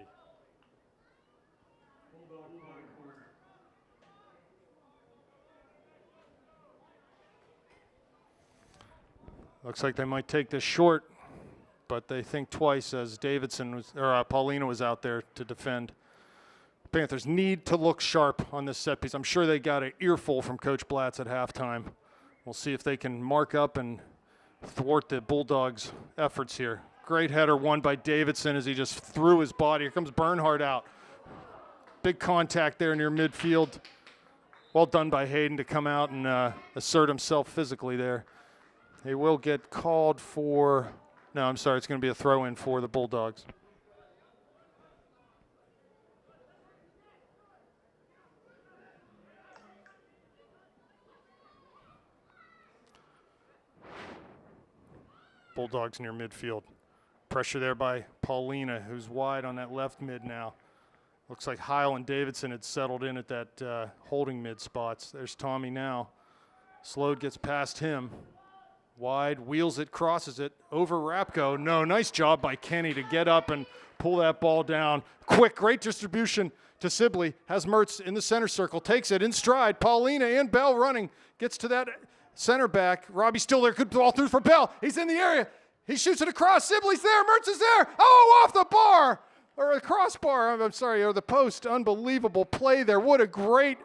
Looks like they might take this short, but they think twice as Paulina was out there to defend. Panthers need to look sharp on this set piece. I'm sure they got an earful from Coach Blatz at halftime. We'll see if they can mark up and thwart the Bulldogs' efforts here. Great header won by Davidson as he just threw his body. Here comes Bernhardt out. Big contact there near midfield. Well done by Hayden to come out and assert himself physically there. He will get called for, no, I'm sorry, it's going to be a throw-in for the Bulldogs. Bulldogs near midfield. Pressure there by Paulina, who's wide on that left mid now. Looks like Heil and Davidson had settled in at that holding mid spots. There's Tommy now. Slode gets past him. Wide, wheels it, crosses it, over Rapko. No, nice job by Kenny to get up and pull that ball down. Quick, great distribution to Sibley. Has Mertz in the center circle, takes it in stride. Paulina and Bell running, gets to that center back. Robbie's still there, good ball through for Bell. He's in the area. He shoots it across. Sibley's there, Mertz is there. Oh, off the bar, or the crossbar, I'm sorry, or the post. Unbelievable play there. What a great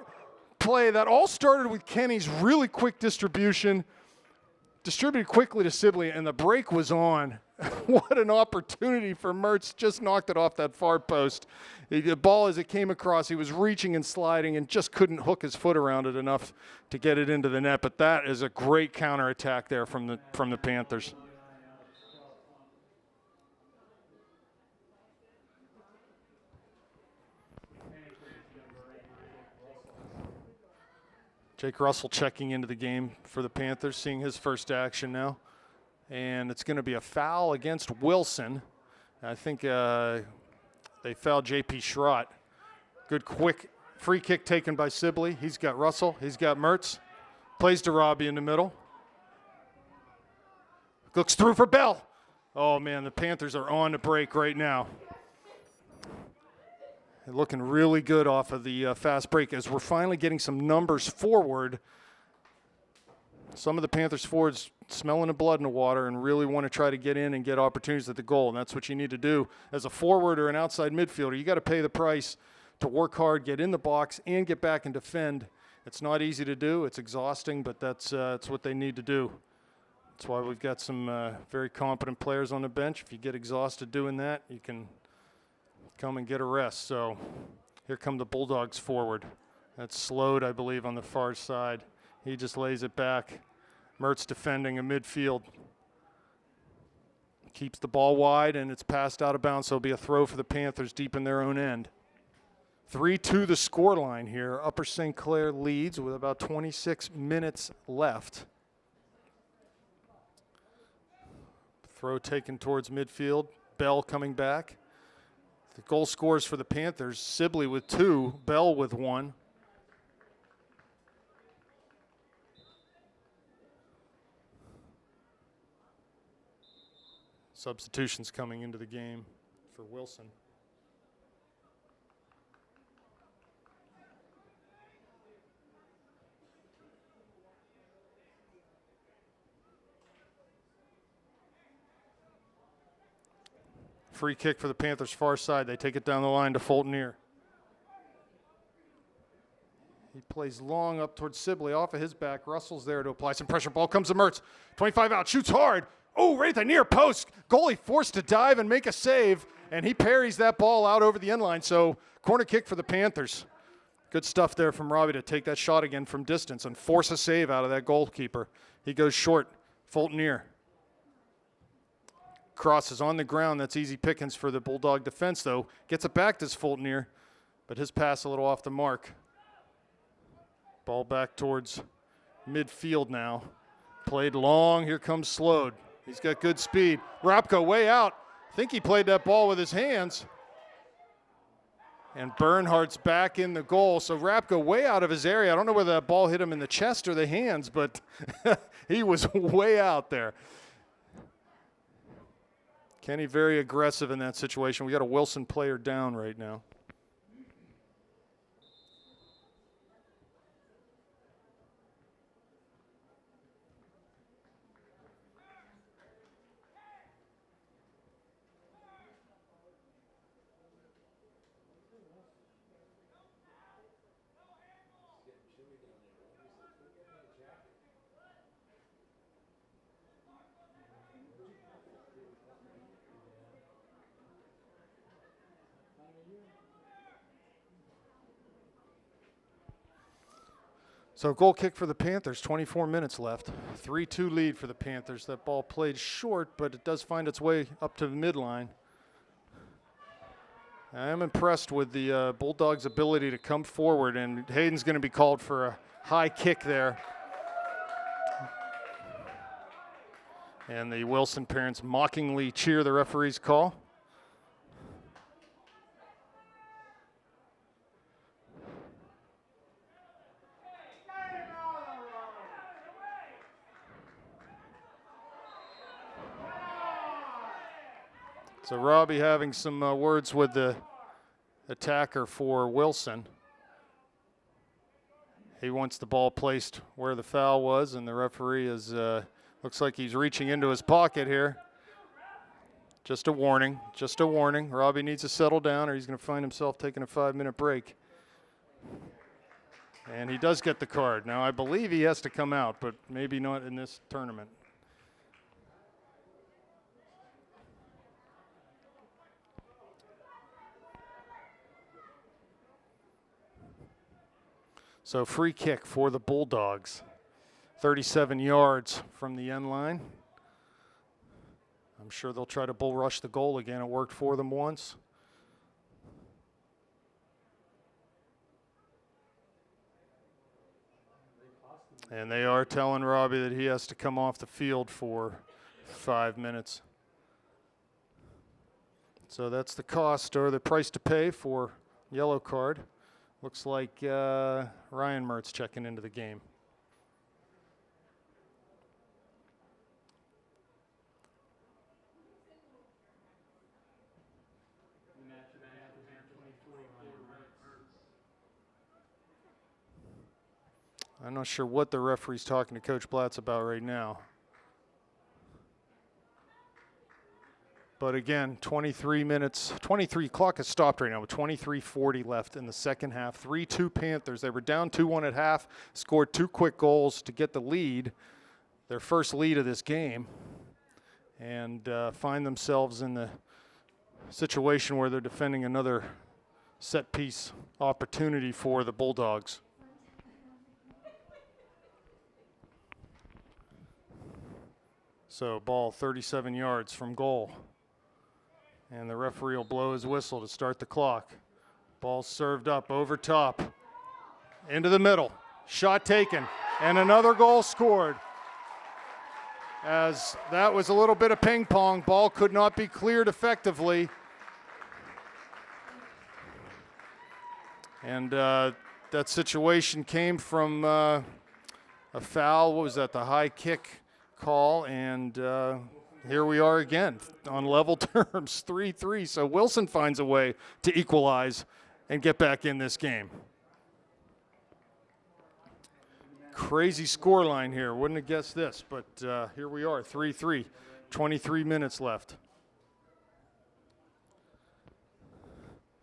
play. That all started with Kenny's really quick distribution. Distributed quickly to Sibley, and the break was on. What an opportunity for Mertz. Just knocked it off that far post. The ball, as it came across, he was reaching and sliding and just couldn't hook his foot around it enough to get it into the net. But that is a great counterattack there from the Panthers. Jake Russell checking into the game for the Panthers, seeing his first action now. And it's going to be a foul against Wilson. I think they fouled J.P. Schrott. Good quick free kick taken by Sibley. He's got Russell. He's got Mertz. Plays to Robbie in the middle. Looks through for Bell. Oh, man, the Panthers are on the break right now. Looking really good off of the fast break as we're finally getting some numbers forward. Some of the Panthers forwards smelling the blood in the water and really want to try to get in and get opportunities at the goal, and that's what you need to do as a forward or an outside midfielder. You got to pay the price to work hard, get in the box, and get back and defend. It's not easy to do. It's exhausting, but that's what they need to do. That's why we've got some very competent players on the bench. If you get exhausted doing that, you can come and get a rest. So here come the Bulldogs forward. That's Slode, I believe, on the far side. He just lays it back. Mertz defending in midfield. Keeps the ball wide, and it's passed out of bounds, so it'll be a throw for the Panthers deep in their own end. 3-2 the scoreline here. Upper St. Clair leads with about 26 minutes left. Throw taken towards midfield. Bell coming back. The goal scores for the Panthers, Sibley with 2, Bell with 1. Substitutions coming into the game for Wilson. Free kick for the Panthers far side. They take it down the line to Fulton-Ear. He plays long up towards Sibley, off of his back. Russell's there to apply some pressure. Ball comes to Mertz. 25 out, shoots hard. Oh, right at the near post. Goalie forced to dive and make a save, and he parries that ball out over the end line. So corner kick for the Panthers. Good stuff there from Robbie to take that shot again from distance and force a save out of that goalkeeper. He goes short. Fulton-Ear. Cross is on the ground. That's easy pickings for the Bulldog defense, though. Gets it back to Fulton-Ear, but his pass a little off the mark. Ball back towards midfield now. Played long. Here comes Slode. He's got good speed. Rapko way out. I think he played that ball with his hands. And Bernhardt's back in the goal. So Rapko way out of his area. I don't know whether that ball hit him in the chest or the hands, but he was way out there. Kenny very aggressive in that situation. We got a Wilson player down right now. So goal kick for the Panthers, 24 minutes left. 3-2 lead for the Panthers. That ball played short, but it does find its way up to the midline. I am impressed with the Bulldogs' ability to come forward, and Hayden's going to be called for a high kick there. And the Wilson parents mockingly cheer the referee's call. So Robbie having some words with the attacker for Wilson. He wants the ball placed where the foul was, and the referee is looks like he's reaching into his pocket here. Just a warning, just a warning. Robbie needs to settle down or he's going to find himself taking a 5-minute break. And he does get the card. Now I believe he has to come out, but maybe not in this tournament. So free kick for the Bulldogs. 37 yards from the end line. I'm sure they'll try to bull rush the goal again. It worked for them once. And they are telling Robbie that he has to come off the field for 5 minutes. So that's the cost or the price to pay for yellow card. Looks like Ryan Mertz checking into the game. I'm not sure what the referee's talking to Coach Blatz about right now. But again, 23 minutes, 23 clock has stopped right now with 23:40 left in the second half. 3-2 Panthers. They were down 2-1 at half, scored 2 quick goals to get the lead, their first lead of this game, and find themselves in the situation where they're defending another set piece opportunity for the Bulldogs. So ball 37 yards from goal. And the referee will blow his whistle to start the clock. Ball served up over top. Into the middle. Shot taken. And another goal scored. As that was a little bit of ping pong. Ball could not be cleared effectively. And that situation came from a foul. What was that? The high kick call, and here we are again on level terms, 3-3. So Wilson finds a way to equalize and get back in this game. Crazy score line here. Wouldn't have guessed this, but here we are, 3-3, 23 minutes left.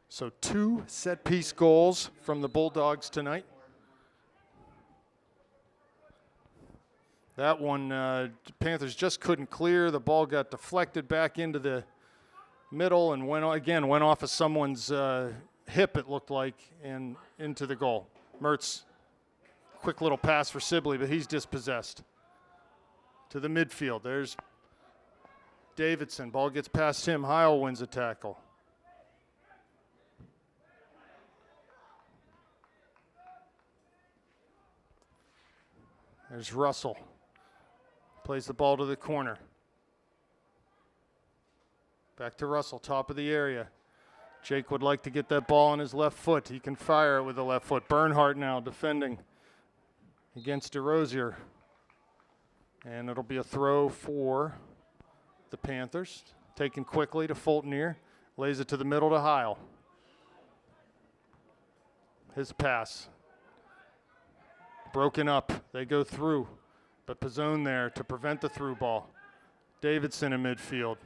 So 2 set-piece goals from the Bulldogs tonight. That one, Panthers just couldn't clear. The ball got deflected back into the middle and went off of someone's hip, it looked like, and into the goal. Mertz, quick little pass for Sibley, but he's dispossessed. To the midfield, there's Davidson. Ball gets past him. Heil wins a tackle. There's Russell. Plays the ball to the corner. Back to Russell, top of the area. Jake would like to get that ball on his left foot. He can fire it with the left foot. Bernhardt now defending against DeRosier. And it'll be a throw for the Panthers. Taken quickly to Fultonier. Lays it to the middle to Heil. His pass. Broken up. They go through. But Pizzone there to prevent the through ball. Davidson in midfield.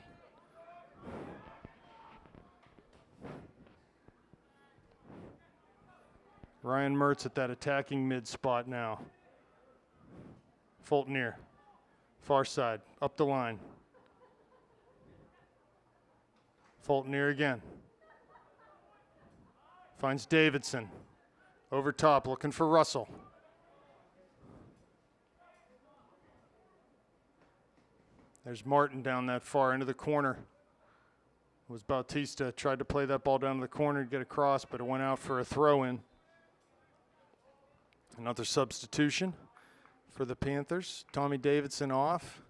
Ryan Mertz at that attacking mid spot now. Fultonier. Far side. Up the line. Fultonier again. Finds Davidson. Over top, looking for Russell. There's Martin down that far into the corner. It was Bautista, tried to play that ball down to the corner to get across, but it went out for a throw-in. Another substitution for the Panthers. Tommy Davidson off,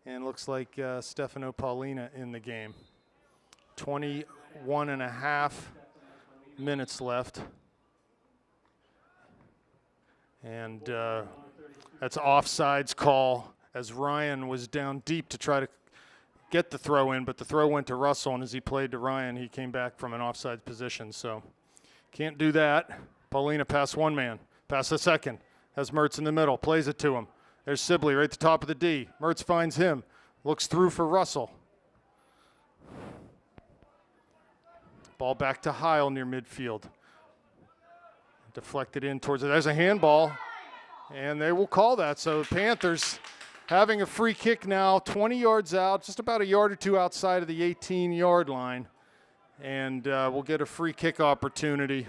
and looks like Stefano Paulina in the game. 21 and a half minutes left. And that's offsides call, as Ryan was down deep to try to get the throw in, but the throw went to Russell, and as he played to Ryan, he came back from an offside position. So can't do that. Paulina pass one man, pass the second. Has Mertz in the middle, plays it to him. There's Sibley right at the top of the D. Mertz finds him, looks through for Russell. Ball back to Heil near midfield. Deflected in towards it. There's a handball, and they will call that. So the Panthers having a free kick now, 20 yards out, just about a yard or two outside of the 18-yard line. And we'll get a free kick opportunity.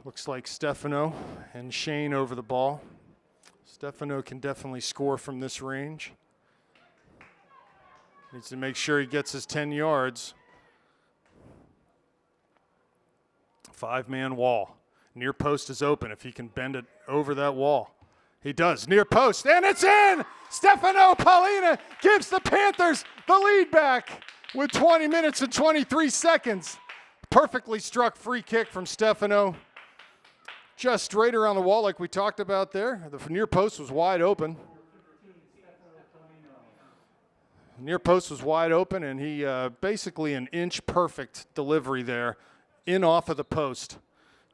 Looks like Stefano and Shane over the ball. Stefano can definitely score from this range. Needs to make sure he gets his 10 yards. 5-man wall. Near post is open if he can bend it over that wall. He does. Near post, and it's in! Stefano Paulina gives the Panthers the lead back with 20 minutes and 23 seconds. Perfectly struck free kick from Stefano. Just straight around the wall like we talked about there. The near post was wide open. Near post was wide open, and he basically an inch perfect delivery there in off of the post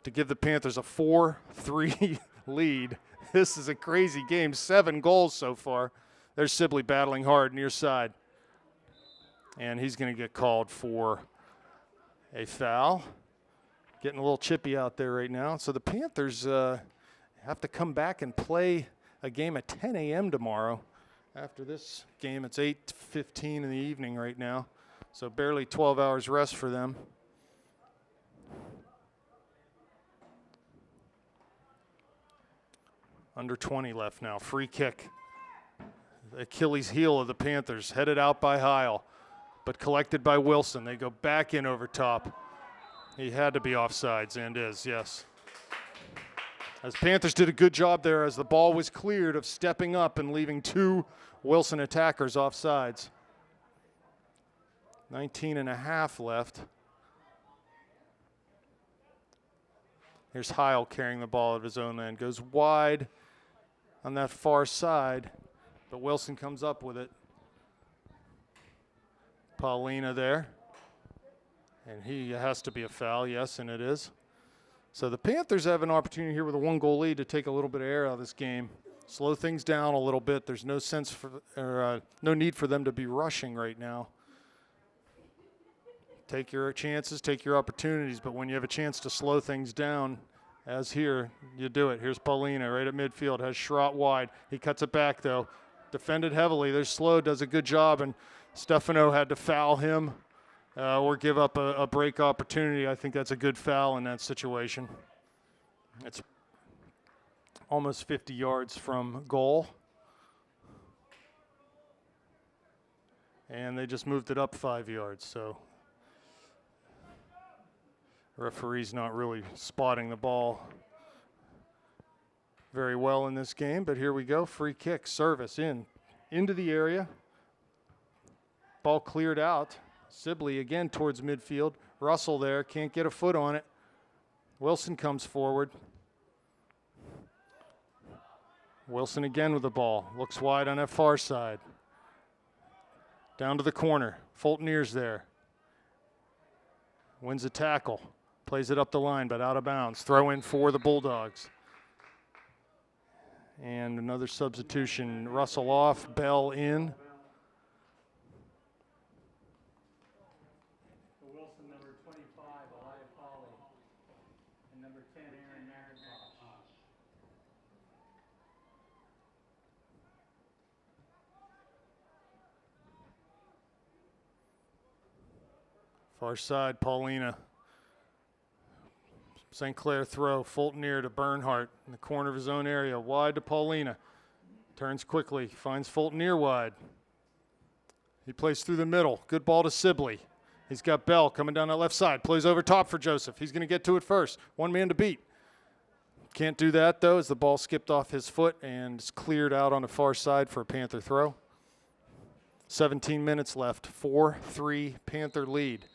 to give the Panthers a 4-3 lead. This is a crazy game. 7 goals so far. There's Sibley battling hard near side. And he's going to get called for a foul. Getting a little chippy out there right now. So the Panthers have to come back and play a game at 10 a.m. tomorrow. After this game, it's 8:15 in the evening right now. So barely 12 hours rest for them. Under 20 left now. Free kick. The Achilles heel of the Panthers. Headed out by Heil, but collected by Wilson. They go back in over top. He had to be offsides, and is, yes. As Panthers did a good job there as the ball was cleared of stepping up and leaving 2 Wilson attackers offsides. 19 and a half left. Here's Heil carrying the ball at his own end. Goes wide on that far side, but Wilson comes up with it. Paulina there. And he has to be a foul, yes, and it is. So the Panthers have an opportunity here with a 1-goal lead to take a little bit of air out of this game. Slow things down a little bit. There's no sense for, no need for them to be rushing right now. Take your chances, take your opportunities, but when you have a chance to slow things down, as here, you do it. Here's Paulina right at midfield, has Schrott wide. He cuts it back, though. Defended heavily. There's Slow, does a good job, and Stefano had to foul him or give up a break opportunity. I think that's a good foul in that situation. It's almost 50 yards from goal. And they just moved it up 5 yards, so referee's not really spotting the ball very well in this game, but here we go. Free kick, service into the area. Ball cleared out. Sibley again towards midfield. Russell there, can't get a foot on it. Wilson comes forward. Wilson again with the ball. Looks wide on that far side. Down to the corner. Fultoner's there. Wins a tackle. Plays it up the line, but out of bounds. Throw in for the Bulldogs. And another substitution. Russell off, Bell in.
Wilson, number 25, Elijah Polly, and number 10, Aaron McIntosh.
Far side, Paulina. St. Clair throw, Fultoner to Bernhardt in the corner of his own area, wide to Paulina. Turns quickly, finds Fultoner wide. He plays through the middle, good ball to Sibley. He's got Bell coming down that left side, plays over top for Joseph. He's gonna get to it first, one man to beat. Can't do that though, as the ball skipped off his foot and it's cleared out on the far side for a Panther throw. 17 minutes left, 4-3 Panther lead.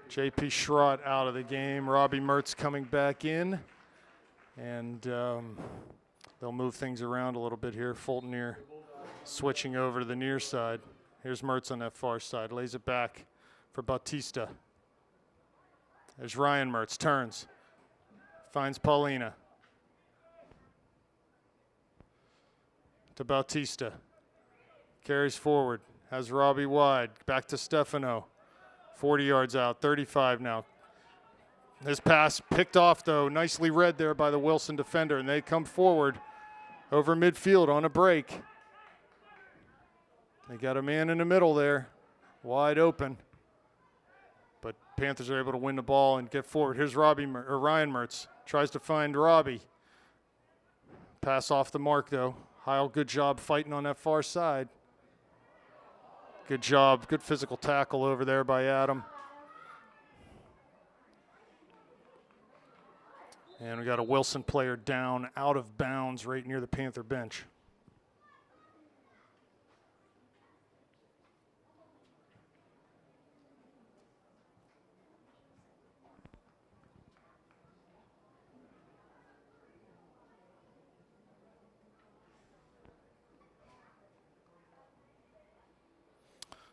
J.P. Schrott out of the game. Robbie Mertz coming back in. And they'll move things around a little bit here. Fultoner switching over to the near side. Here's Mertz on that far side. Lays it back for Bautista. There's Ryan Mertz. Turns. Finds Paulina. To Bautista. Carries forward. Has Robbie wide. Back to Stefano. 40 yards out, 35 now. This pass picked off, though, nicely read there by the Wilson defender, and they come forward over midfield on a break. They got a man in the middle there, wide open. But Panthers are able to win the ball and get forward. Here's Ryan Mertz, tries to find Robbie. Pass off the mark, though. Heil, good job fighting on that far side. Good job, good physical tackle over there by Adam. And we got a Wilson player down out of bounds right near the Panther bench.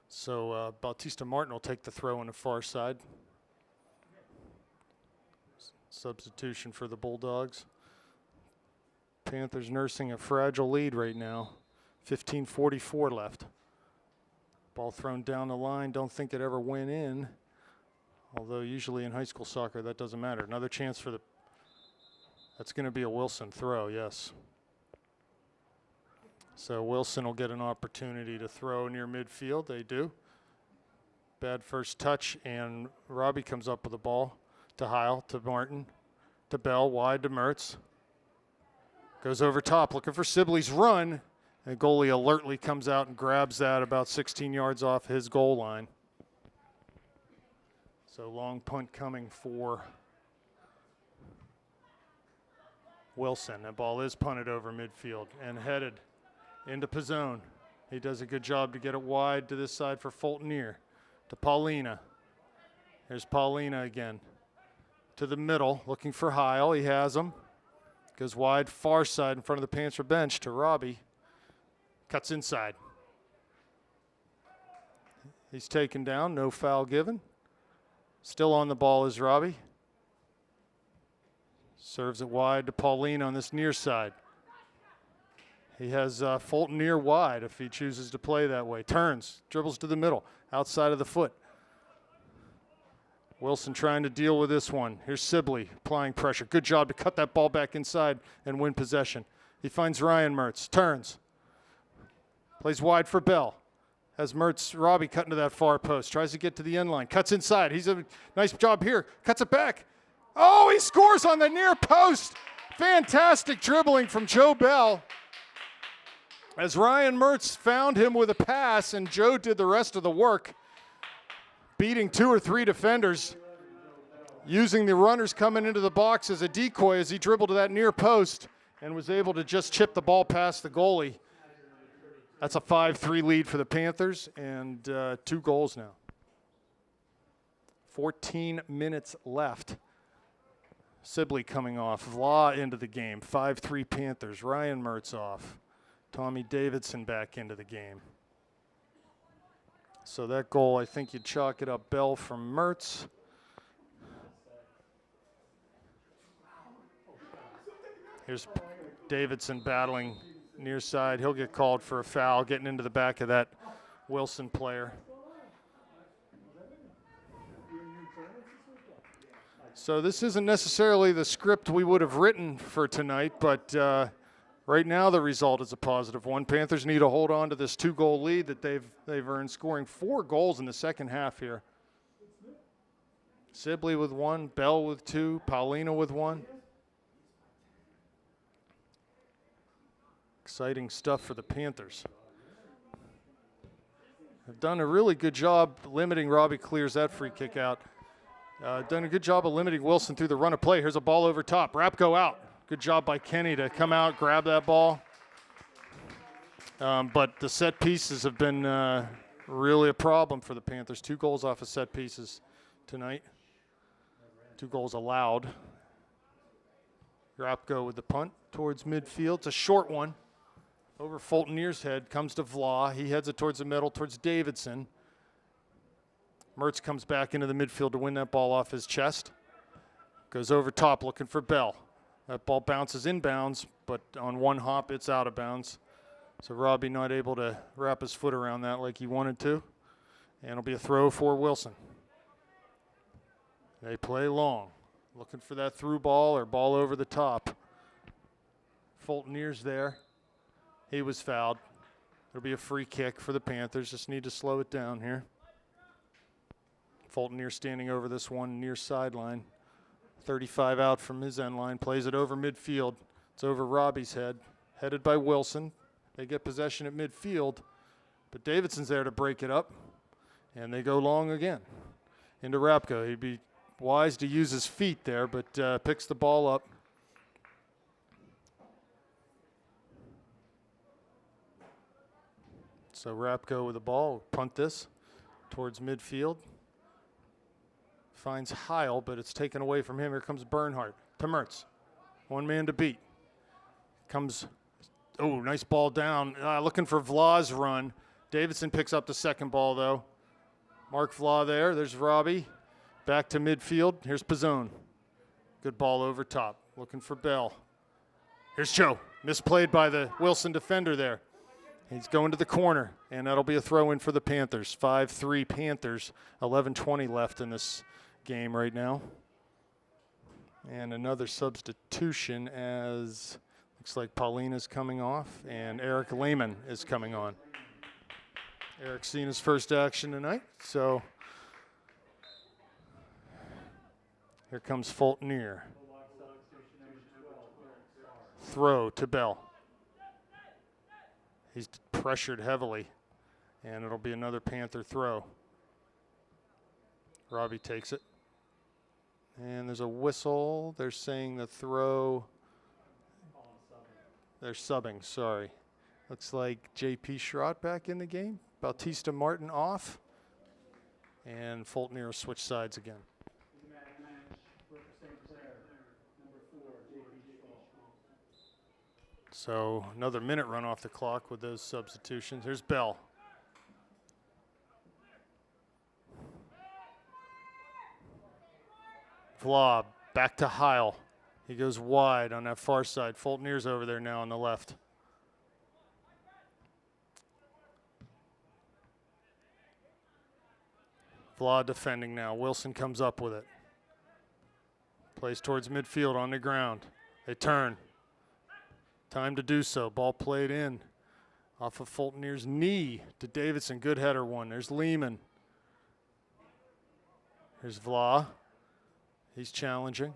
So Bautista Martin will take the throw on the far side. Substitution for the Bulldogs. Panthers nursing a fragile lead right now. 15:44 left. Ball thrown down the line. Don't think it ever went in. Although usually in high school soccer that doesn't matter. Another chance for the, that's going to be a Wilson throw, yes. So Wilson will get an opportunity to throw near midfield. They do. Bad first touch, and Robbie comes up with the ball to Heil, to Martin, to Bell, wide to Mertz. Goes over top, looking for Sibley's run. And goalie alertly comes out and grabs that about 16 yards off his goal line. So long punt coming for Wilson. That ball is punted over midfield and headed into Pizzone. He does a good job to get it wide to this side for Fultoneer. To Paulina. Here's Paulina again. To the middle, looking for Heil. He has him. Goes wide, far side in front of the Panther bench to Robbie. Cuts inside. He's taken down, no foul given. Still on the ball is Robbie. Serves it wide to Paulina on this near side. He has Fultoneer wide if he chooses to play that way. Turns, dribbles to the middle, outside of the foot. Wilson trying to deal with this one. Here's Sibley applying pressure. Good job to cut that ball back inside and win possession. He finds Ryan Mertz, turns. Plays wide for Bell. Has Robbie cutting to that far post. Tries to get to the end line. Cuts inside. He's a nice job here. Cuts it back. Oh, he scores on the near post. Fantastic dribbling from Joe Bell. As Ryan Mertz found him with a pass, and Joe did the rest of the work, beating 2 or 3 defenders, using the runners coming into the box as a decoy as he dribbled to that near post and was able to just chip the ball past the goalie. That's a 5-3 lead for the Panthers, and 2 goals now. 14 minutes left. Sibley coming off. Law into the game. 5-3 Panthers. Ryan Mertz off. Tommy Davidson back into the game. So that goal, I think you'd chalk it up Bell from Mertz. Here's Davidson battling near side. He'll get called for a foul, getting into the back of that Wilson player. So this isn't necessarily the script we would have written for tonight, but right now the result is a positive one. Panthers need to hold on to this 2-goal lead that they've earned, scoring 4 goals in the second half here. Sibley with 1, Bell with 2, Paulina with 1. Exciting stuff for the Panthers. They've done a really good job limiting. Robbie clears that free kick out. Done a good job of limiting Wilson through the run of play. Here's a ball over top. Rapko out. Good job by Kenny to come out, grab that ball. But the set pieces have been really a problem for the Panthers. 2 goals off of set pieces tonight. 2 goals allowed. Rapko with the punt towards midfield. It's a short one. Over Fultoneer's head, comes to Vlah. He heads it towards the middle, towards Davidson. Mertz comes back into the midfield to win that ball off his chest. Goes over top looking for Bell. That ball bounces inbounds, but on one hop, it's out of bounds. So Robbie not able to wrap his foot around that like he wanted to. And it'll be a throw for Wilson. They play long, looking for that through ball or ball over the top. Fultoneer's there. He was fouled. It'll be a free kick for the Panthers. Just need to slow it down here. Fultoneer standing over this one near sideline. 35 out from his end line. Plays it over midfield. It's over Robbie's head. Headed by Wilson. They get possession at midfield. But Davidson's there to break it up. And they go long again. Into Rapko. He'd be wise to use his feet there, but picks the ball up. So Rapko with the ball, punt this towards midfield. Finds Heil, but it's taken away from him. Here comes Bernhardt to Mertz. 1 man to beat. Comes, oh, nice ball down. Looking for Vlah's run. Davidson picks up the second ball, though. Mark Vlah there. There's Robbie. Back to midfield. Here's Pizzone. Good ball over top. Looking for Bell. Here's Joe. Misplayed by the Wilson defender there. He's going to the corner, and that'll be a throw-in for the Panthers. 5-3 Panthers, 11:20 left in this game right now. And another substitution as looks like Paulina's coming off, and Eric Lehman is coming on. Eric's seen his first action tonight, so here comes Fultoneer. Throw to Bell. He's pressured heavily, and it'll be another Panther throw. Robbie takes it. And there's a whistle. They're saying the throw. They're subbing, sorry. Looks like J.P. Schrott back in the game. Bautista Martin off. And Fulton will switch sides again. So another minute run off the clock with those substitutions. Here's Bell. Vla back to Heil. He goes wide on that far side. Fultonier's over there now on the left. Vla defending now. Wilson comes up with it. Plays towards midfield on the ground. They turn. Time to do so. Ball played in. Off of Fultonier's knee to Davidson. Good header one. There's Lehman. Here's Vla. He's challenging.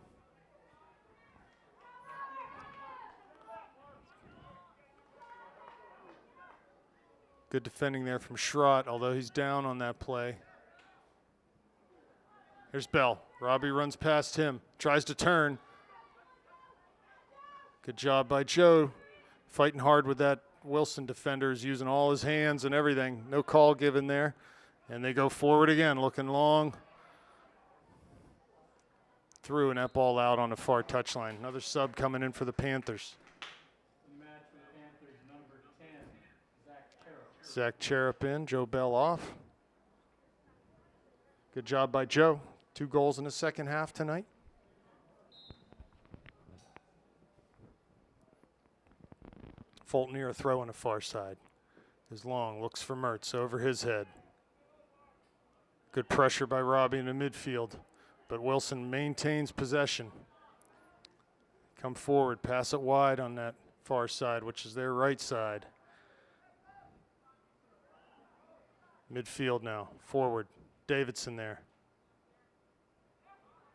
Good defending there from Schrott, although he's down on that play. Here's Bell. Robbie runs past him. Tries to turn. Good job by Joe. Fighting hard with that Wilson defender. Is using all his hands and everything. No call given there. And they go forward again, looking long. Through, and that ball out on the far touchline. Another sub coming in for the Panthers. Zach Cherub in, Joe Bell off. Good job by Joe. 2 goals in the second half tonight. Fulton a throw on the far side. Is long, looks for Mertz over his head. Good pressure by Robbie in the midfield, but Wilson maintains possession. Come forward, pass it wide on that far side, which is their right side. Midfield now, forward, Davidson there.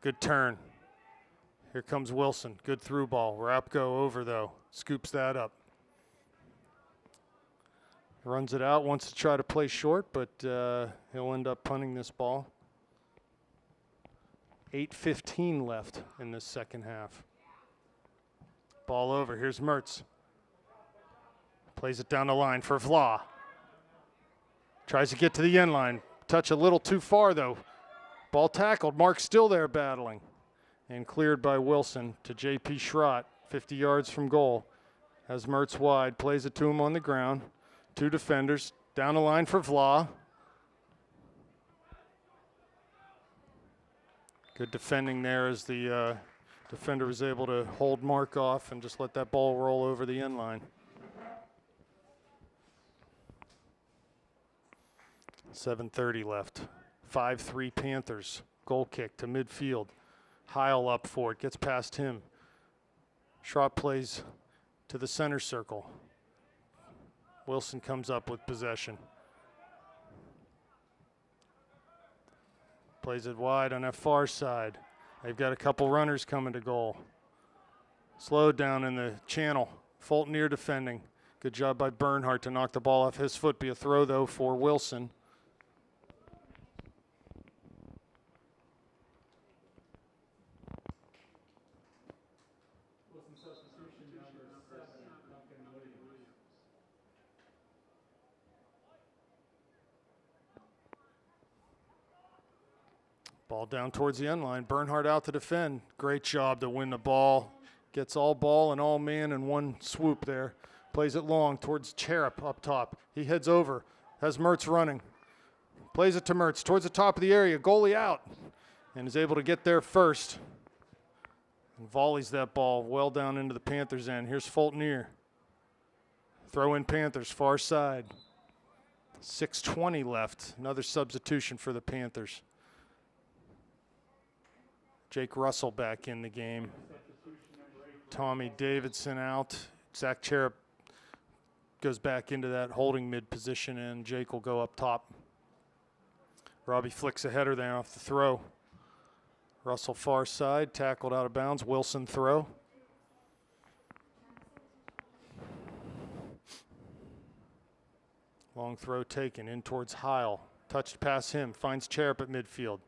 Good turn. Here comes Wilson, good through ball. Rapko over though, scoops that up. Runs it out, wants to try to play short, but he'll end up punting this ball. 8:15 left in this second half. Ball over, here's Mertz. Plays it down the line for Vla. Tries to get to the end line. Touch a little too far though. Ball tackled, Mark's still there battling. And cleared by Wilson to J.P. Schrott, 50 yards from goal. Has Mertz wide, plays it to him on the ground. 2 defenders, down the line for Vla. Good defending there as the defender was able to hold Mark off and just let that ball roll over the end line. 7:30 left. 5-3 Panthers. Goal kick to midfield. Heil up for it, gets past him. Schrott plays to the center circle. Wilson comes up with possession. Plays it wide on that far side. They've got a couple runners coming to goal. Slowed down in the channel. Fulton defending. Good job by Bernhardt to knock the ball off his foot. Be a throw though for Wilson. Ball down towards the end line. Bernhardt out to defend. Great job to win the ball. Gets all ball and all man in one swoop there. Plays it long towards Cherub up top. He heads over. Has Mertz running. Plays it to Mertz towards the top of the area. Goalie out. And is able to get there first. And volleys that ball well down into the Panthers' end. Here's Fulton. Throw in Panthers, far side. 6:20 left. Another substitution for the Panthers. Jake Russell back in the game. Tommy Davidson out. Zach Cherub goes back into that holding mid position, and Jake will go up top. Robbie flicks a header there off the throw. Russell far side, tackled out of bounds. Wilson throw. Long throw taken in towards Heil. Touched past him, finds Cherub at midfield.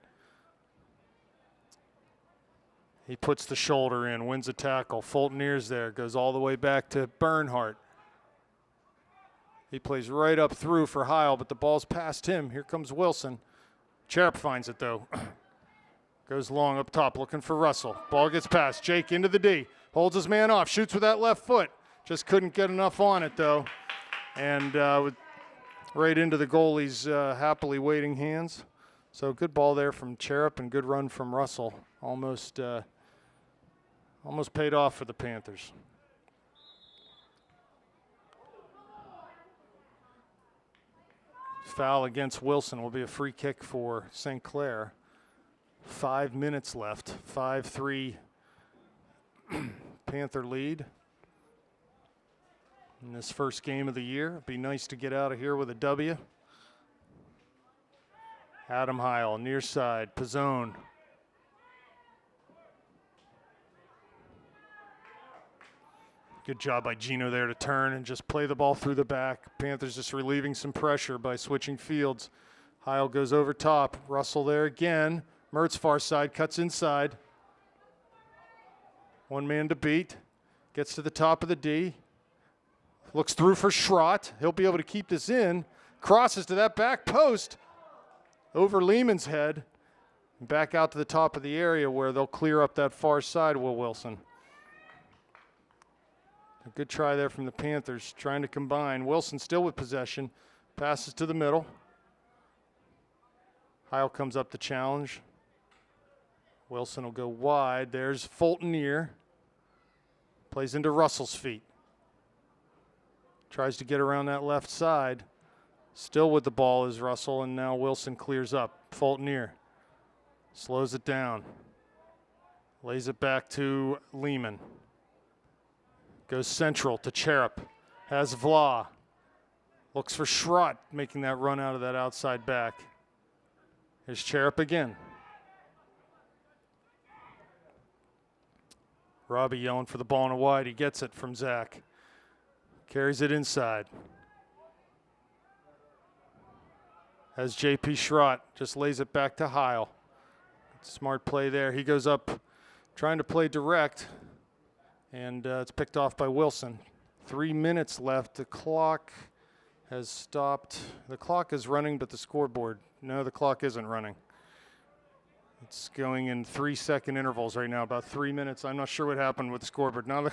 He puts the shoulder in, wins a tackle. Fulton there, goes all the way back to Bernhardt. He plays right up through for Heil, but the ball's past him. Here comes Wilson. Cherep finds it, though. Goes long up top, looking for Russell. Ball gets past. Jake into the D. Holds his man off. Shoots with that left foot. Just couldn't get enough on it, though. And right into the goalie's happily waiting hands. So good ball there from Cherep and good run from Russell. Almost paid off for the Panthers. Foul against Wilson will be a free kick for St. Clair. 5 minutes left. 5-3 Panther lead in this first game of the year. It'd be nice to get out of here with a W. Adam Heil, near side, Pizzone. Good job by Gino there to turn and just play the ball through the back. Panthers just relieving some pressure by switching fields. Heil goes over top. Russell there again. Mertz far side, cuts inside. One man to beat. Gets to the top of the D. Looks through for Schrott. He'll be able to keep this in. Crosses to that back post. Over Lehman's head. Back out to the top of the area where they'll clear up that far side, Will Wilson. A good try there from the Panthers, trying to combine. Wilson still with possession. Passes to the middle. Heil comes up to challenge. Wilson will go wide. There's Fulton near. Plays into Russell's feet. Tries to get around that left side. Still with the ball is Russell, and now Wilson clears up. Fulton near. Slows it down. Lays it back to Lehman. Goes central to Cherep. Has Vla. Looks for Schrott, making that run out of that outside back. Here's Cherep again. Robbie yelling for the ball in a wide. He gets it from Zach. Carries it inside. Has J.P. Schrott. Just lays it back to Heil. Smart play there. He goes up trying to play direct. And it's picked off by Wilson. 3 minutes left. The clock has stopped. The clock is running, but the scoreboard, no, the clock isn't running. It's going in 3-second intervals right now, about 3 minutes. I'm not sure what happened with the scoreboard. Now,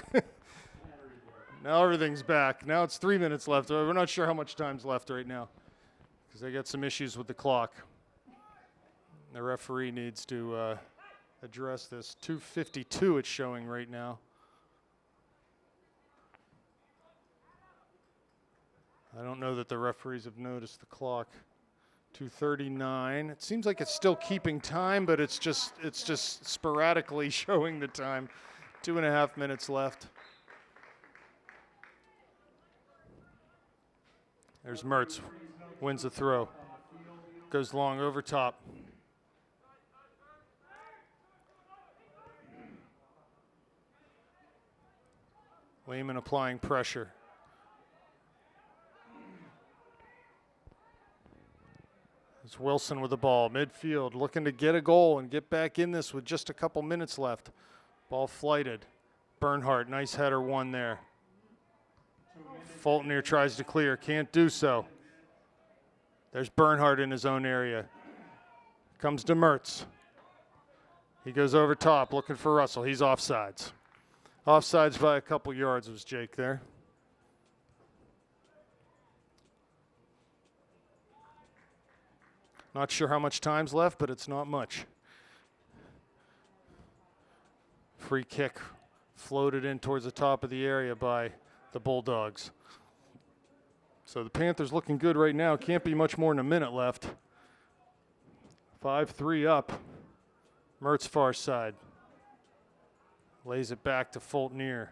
now everything's back. Now it's 3 minutes left. We're not sure how much time's left right now because they got some issues with the clock. The referee needs to address this. 2:52 it's showing right now. I don't know that the referees have noticed the clock. 2:39. It seems like it's still keeping time, but it's just sporadically showing the time. 2.5 minutes left. There's Mertz. Wins the throw. Goes long over top. Lehman applying pressure. It's Wilson with the ball, midfield, looking to get a goal and get back in this with just a couple minutes left. Ball flighted. Bernhardt, nice header, won there. Fulton here tries to clear, can't do so. There's Bernhardt in his own area. Comes to Mertz. He goes over top, looking for Russell. He's offsides. Offsides by a couple yards was Jake there. Not sure how much time's left, but it's not much. Free kick floated in towards the top of the area by the Bulldogs. So the Panthers looking good right now. Can't be much more than a minute left. 5-3 up. Mertz far side. Lays it back to Fulton.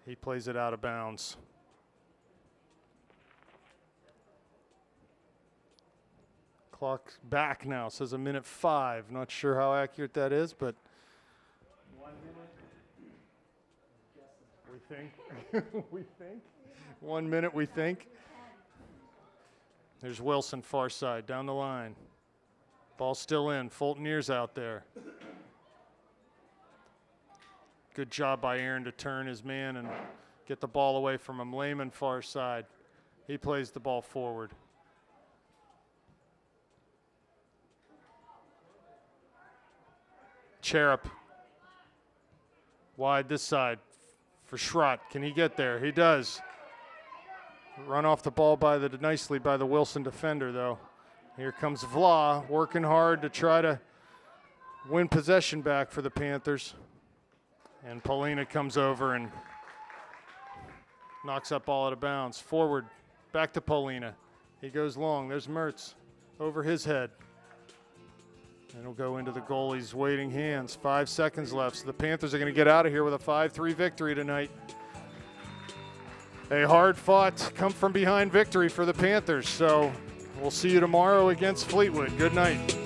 He plays it out of bounds. Clock back now, says 1:05. Not sure how accurate that is, but
1 minute.
we think. We think. 1 minute, we think. There's Wilson far side, down the line. Ball still in. Fulton out there. Good job by Aaron to turn his man and get the ball away from him. Lehman far side. He plays the ball forward. Cherub. Wide this side for Schrott. Can he get there? He does. Run off the ball nicely by the Wilson defender, though. Here comes Vla, working hard to try to win possession back for the Panthers. And Paulina comes over and knocks that ball out of bounds. Forward, back to Paulina. He goes long. There's Mertz over his head. And it'll go into the goalie's waiting hands. 5 seconds left. So the Panthers are going to get out of here with a 5-3 victory tonight. A hard-fought, come-from-behind victory for the Panthers. So we'll see you tomorrow against Fleetwood. Good night.